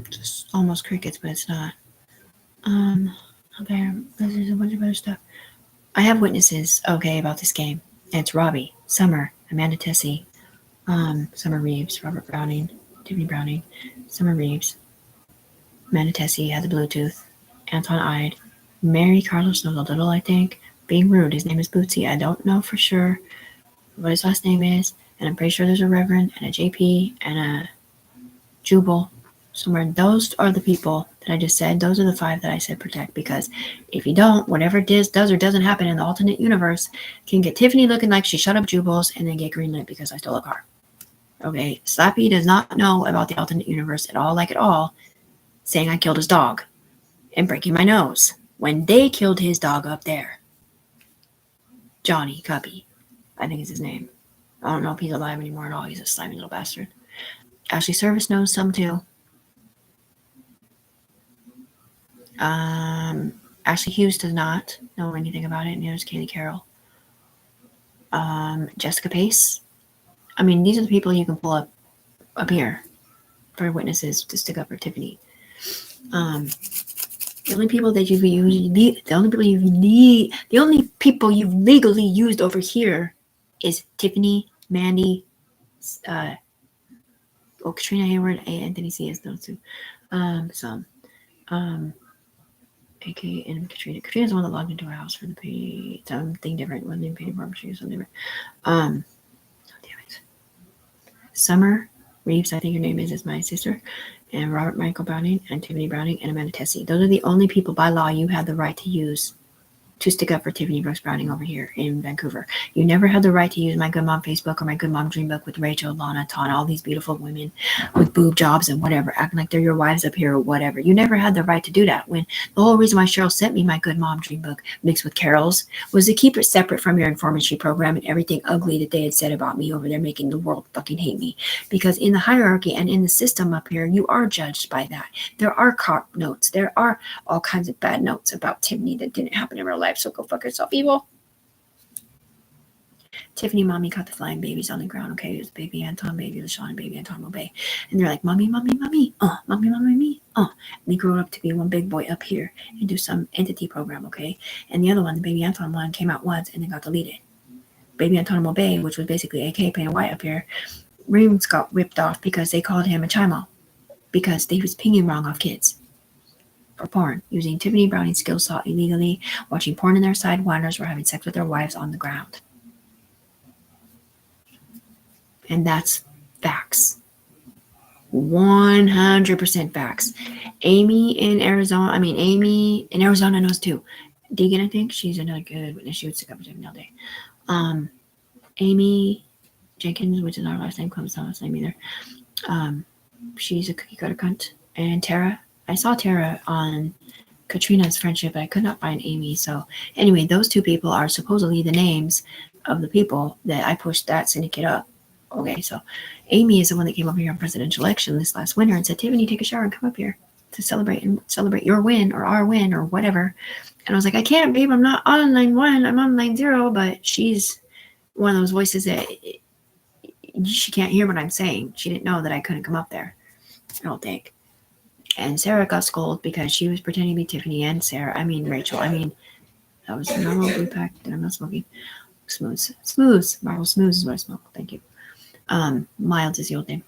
Just almost crickets, but it's not. Okay, there's a bunch of other stuff. I have witnesses, okay, about this game. And it's Robbie, Summer, Amanda Tessie, Summer Reeves, Robert Browning, Tiffany Browning, Summer Reeves, Amanda Tessie has a Bluetooth, Anton Ide, Mary Carlos knows a little, I think. Being rude, his name is Bootsy. I don't know for sure what his last name is, and I'm pretty sure there's a Reverend and a JP and a Jubal somewhere. Those are the people that I just said. Those are the 5 that I said protect, because if you don't, whatever does or doesn't happen in the alternate universe can get Tiffany looking like she shut up Jubals and then get greenlit because I stole a car. Okay, Slappy does not know about the alternate universe at all, saying I killed his dog and breaking my nose when they killed his dog up there. Jonny Cubby, I think is his name. I don't know if he's alive anymore at all. He's a slimy little bastard. Ashley Service knows some too. Ashley Hughes does not know anything about it. Neither does Kaylee Carroll. Jessica Pace. I mean, these are the people you can pull up up here for witnesses to stick up for Tiffany. The only people that you've used, the only people you've legally used over here is Tiffany, Mandy, Katrina Hayward, Anthony C. is those two. AK and Katrina. Katrina's the one that logged into our house for the pay. Something different. Wasn't even paid for something different. Oh, damn it. Summer Reeves, I think her name is my sister, and Robert Michael Browning, and Tiffany Browning, and Amanda Tessie. Those are the only people by law you have the right to use to stick up for Tiffany Brooks Browning over here in Vancouver. You never had the right to use my Good Mom Facebook or my Good Mom Dream Book with Rachel, Lana, Tana, all these beautiful women with boob jobs and whatever, acting like they're your wives up here or whatever. You never had the right to do that. When the whole reason why Cheryl sent me my Good Mom Dream Book mixed with Carol's was to keep it separate from your informancy program and everything ugly that they had said about me over there, making the world fucking hate me. Because in the hierarchy and in the system up here, you are judged by that. There are cop notes. There are all kinds of bad notes about Tiffany that didn't happen in real life. So go fuck yourself, evil. Tiffany, mommy caught the flying babies on the ground. Okay, it was baby Anton, baby LaShawn, and baby Anton Mobay. And they're like, mommy, mommy, mommy, mommy, mommy, me, And they grew up to be one big boy up here and do some entity program, okay? And the other one, the baby Anton one, came out once and then got deleted. Baby Anton Mobay, which was basically AK paying white up here, rings got ripped off because they called him a chimo because they was pinging wrong off kids. For porn, using Tiffany Browning's skill saw illegally, watching porn in their side winders, or having sex with their wives on the ground. And that's facts. 100% facts. Amy in Arizona knows too. Deegan, I think, she's another good witness. She would stick up for Tiffany all day. Amy Jenkins, which is not our last name, comes not last name either. She's a cookie cutter cunt. And Tara, I saw Tara on Katrina's friendship, but I could not find Amy. So anyway, those two people are supposedly the names of the people that I pushed that syndicate up. Okay, so Amy is the one that came over here on presidential election this last winter and said, Tiffany, take a shower and come up here to celebrate your win or our win or whatever. And I was like, I can't, babe. I'm not on line 1. I'm on line 0. But she's one of those voices that she can't hear what I'm saying. She didn't know that I couldn't come up there, I don't think. And Sarah got scolded because she was pretending to be Tiffany and Rachel. That was a normal blue pack that I'm not smoking. Smooth. Marvel Smooth is what I smoke. Thank you. Mild is the old name.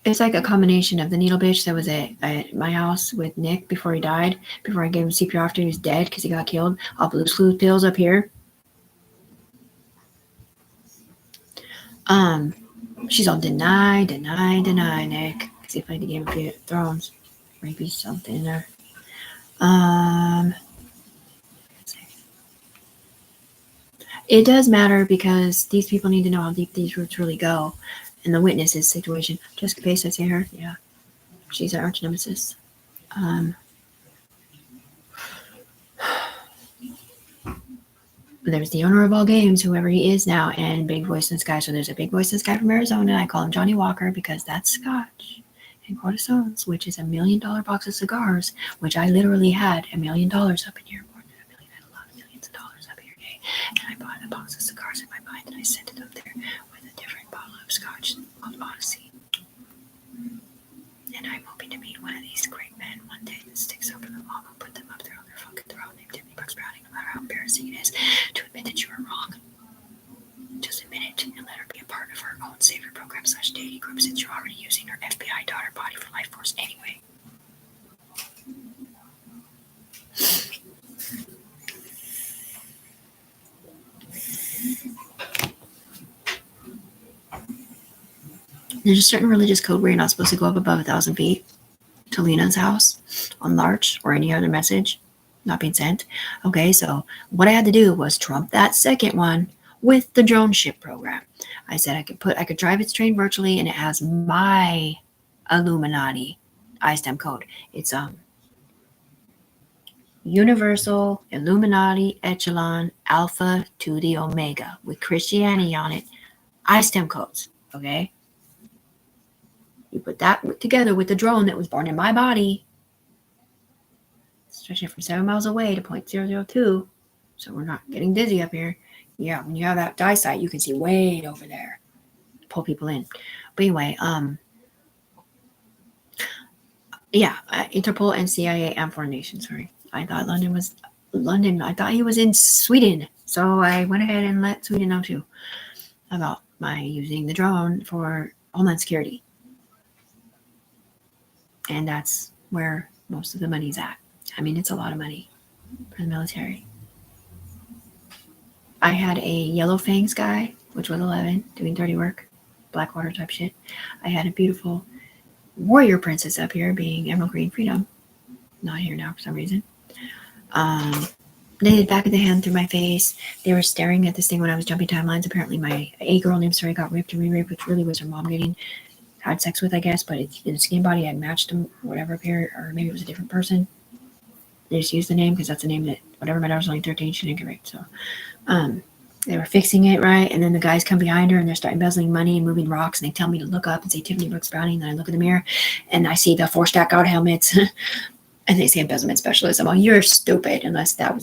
It's like a combination of the needle bitch that was at my house with Nick before he died, before I gave him CPR after he was dead because he got killed. All blue flu pills up here. She's all deny, Nick, because he played the game of Thrones. Maybe something in there. It does matter because these people need to know how deep these roots really go. And the witnesses situation. Jessica Pace, I see her. Yeah. She's our arch nemesis. There's the owner of all games, whoever he is now, and big voice in the sky. So there's a big voice in the sky from Arizona. I call him Johnny Walker because that's Scotch and Cortisons, which is $1 million box of cigars, which I literally had $1 million up in here. More than $1 million. I had a lot of millions of dollars up here, okay? And I bought a box of cigars in my mind and I sent it up there with a different bottle of Scotch called Odyssey. And I'm hoping to meet one of these great men one day that sticks up for them all and put them up there on their fucking throne named Tiffany Brooks Browning, no matter how embarrassing it is to admit that you were wrong. Just admit it and let her be a part of her own savior program / dating group since you're already using her FBI daughter body for life force anyway. There's a certain religious code where you're not supposed to go up above 1,000 feet to Lena's house on Larch or any other message not being sent. Okay, so what I had to do was trump that second one with the drone ship program. I said I could drive its train virtually, and it has my Illuminati ISTEM code. It's Universal Illuminati Echelon Alpha to the Omega with Christianity on it. ISTEM codes. Okay. You put that together with the drone that was born in my body, stretching from 7 miles away to 0.002, so we're not getting dizzy up here. Yeah, when you have that die site, you can see way over there. Pull people in. But anyway, yeah, Interpol and CIA and foreign nations. Sorry, I thought London was London. I thought he was in Sweden, so I went ahead and let Sweden know too about my using the drone for Homeland Security, and that's where most of the money's at. I mean, it's a lot of money for the military. I had a Yellow Fangs guy, which was 11, doing dirty work, Blackwater type shit. I had a beautiful warrior princess up here, being Emerald Green Freedom. Not here now for some reason. They did back of the hand through my face. They were staring at this thing when I was jumping timelines. Apparently, my a girl named Sari got raped and re-raped, which really was her mom getting had sex with, I guess. But in the skin body had matched him, whatever appeared, or maybe it was a different person. They just used the name because that's the name that whatever. My daughter was only 13, she didn't get raped. So, they were fixing it right, and then the guys come behind her and they're starting embezzling money and moving rocks, and they tell me to look up and say Tiffany Brooks Browning. And then I look in the mirror, and I see the 4 stack out helmets. And they say embezzlement specialist. I'm like, you're stupid, unless that was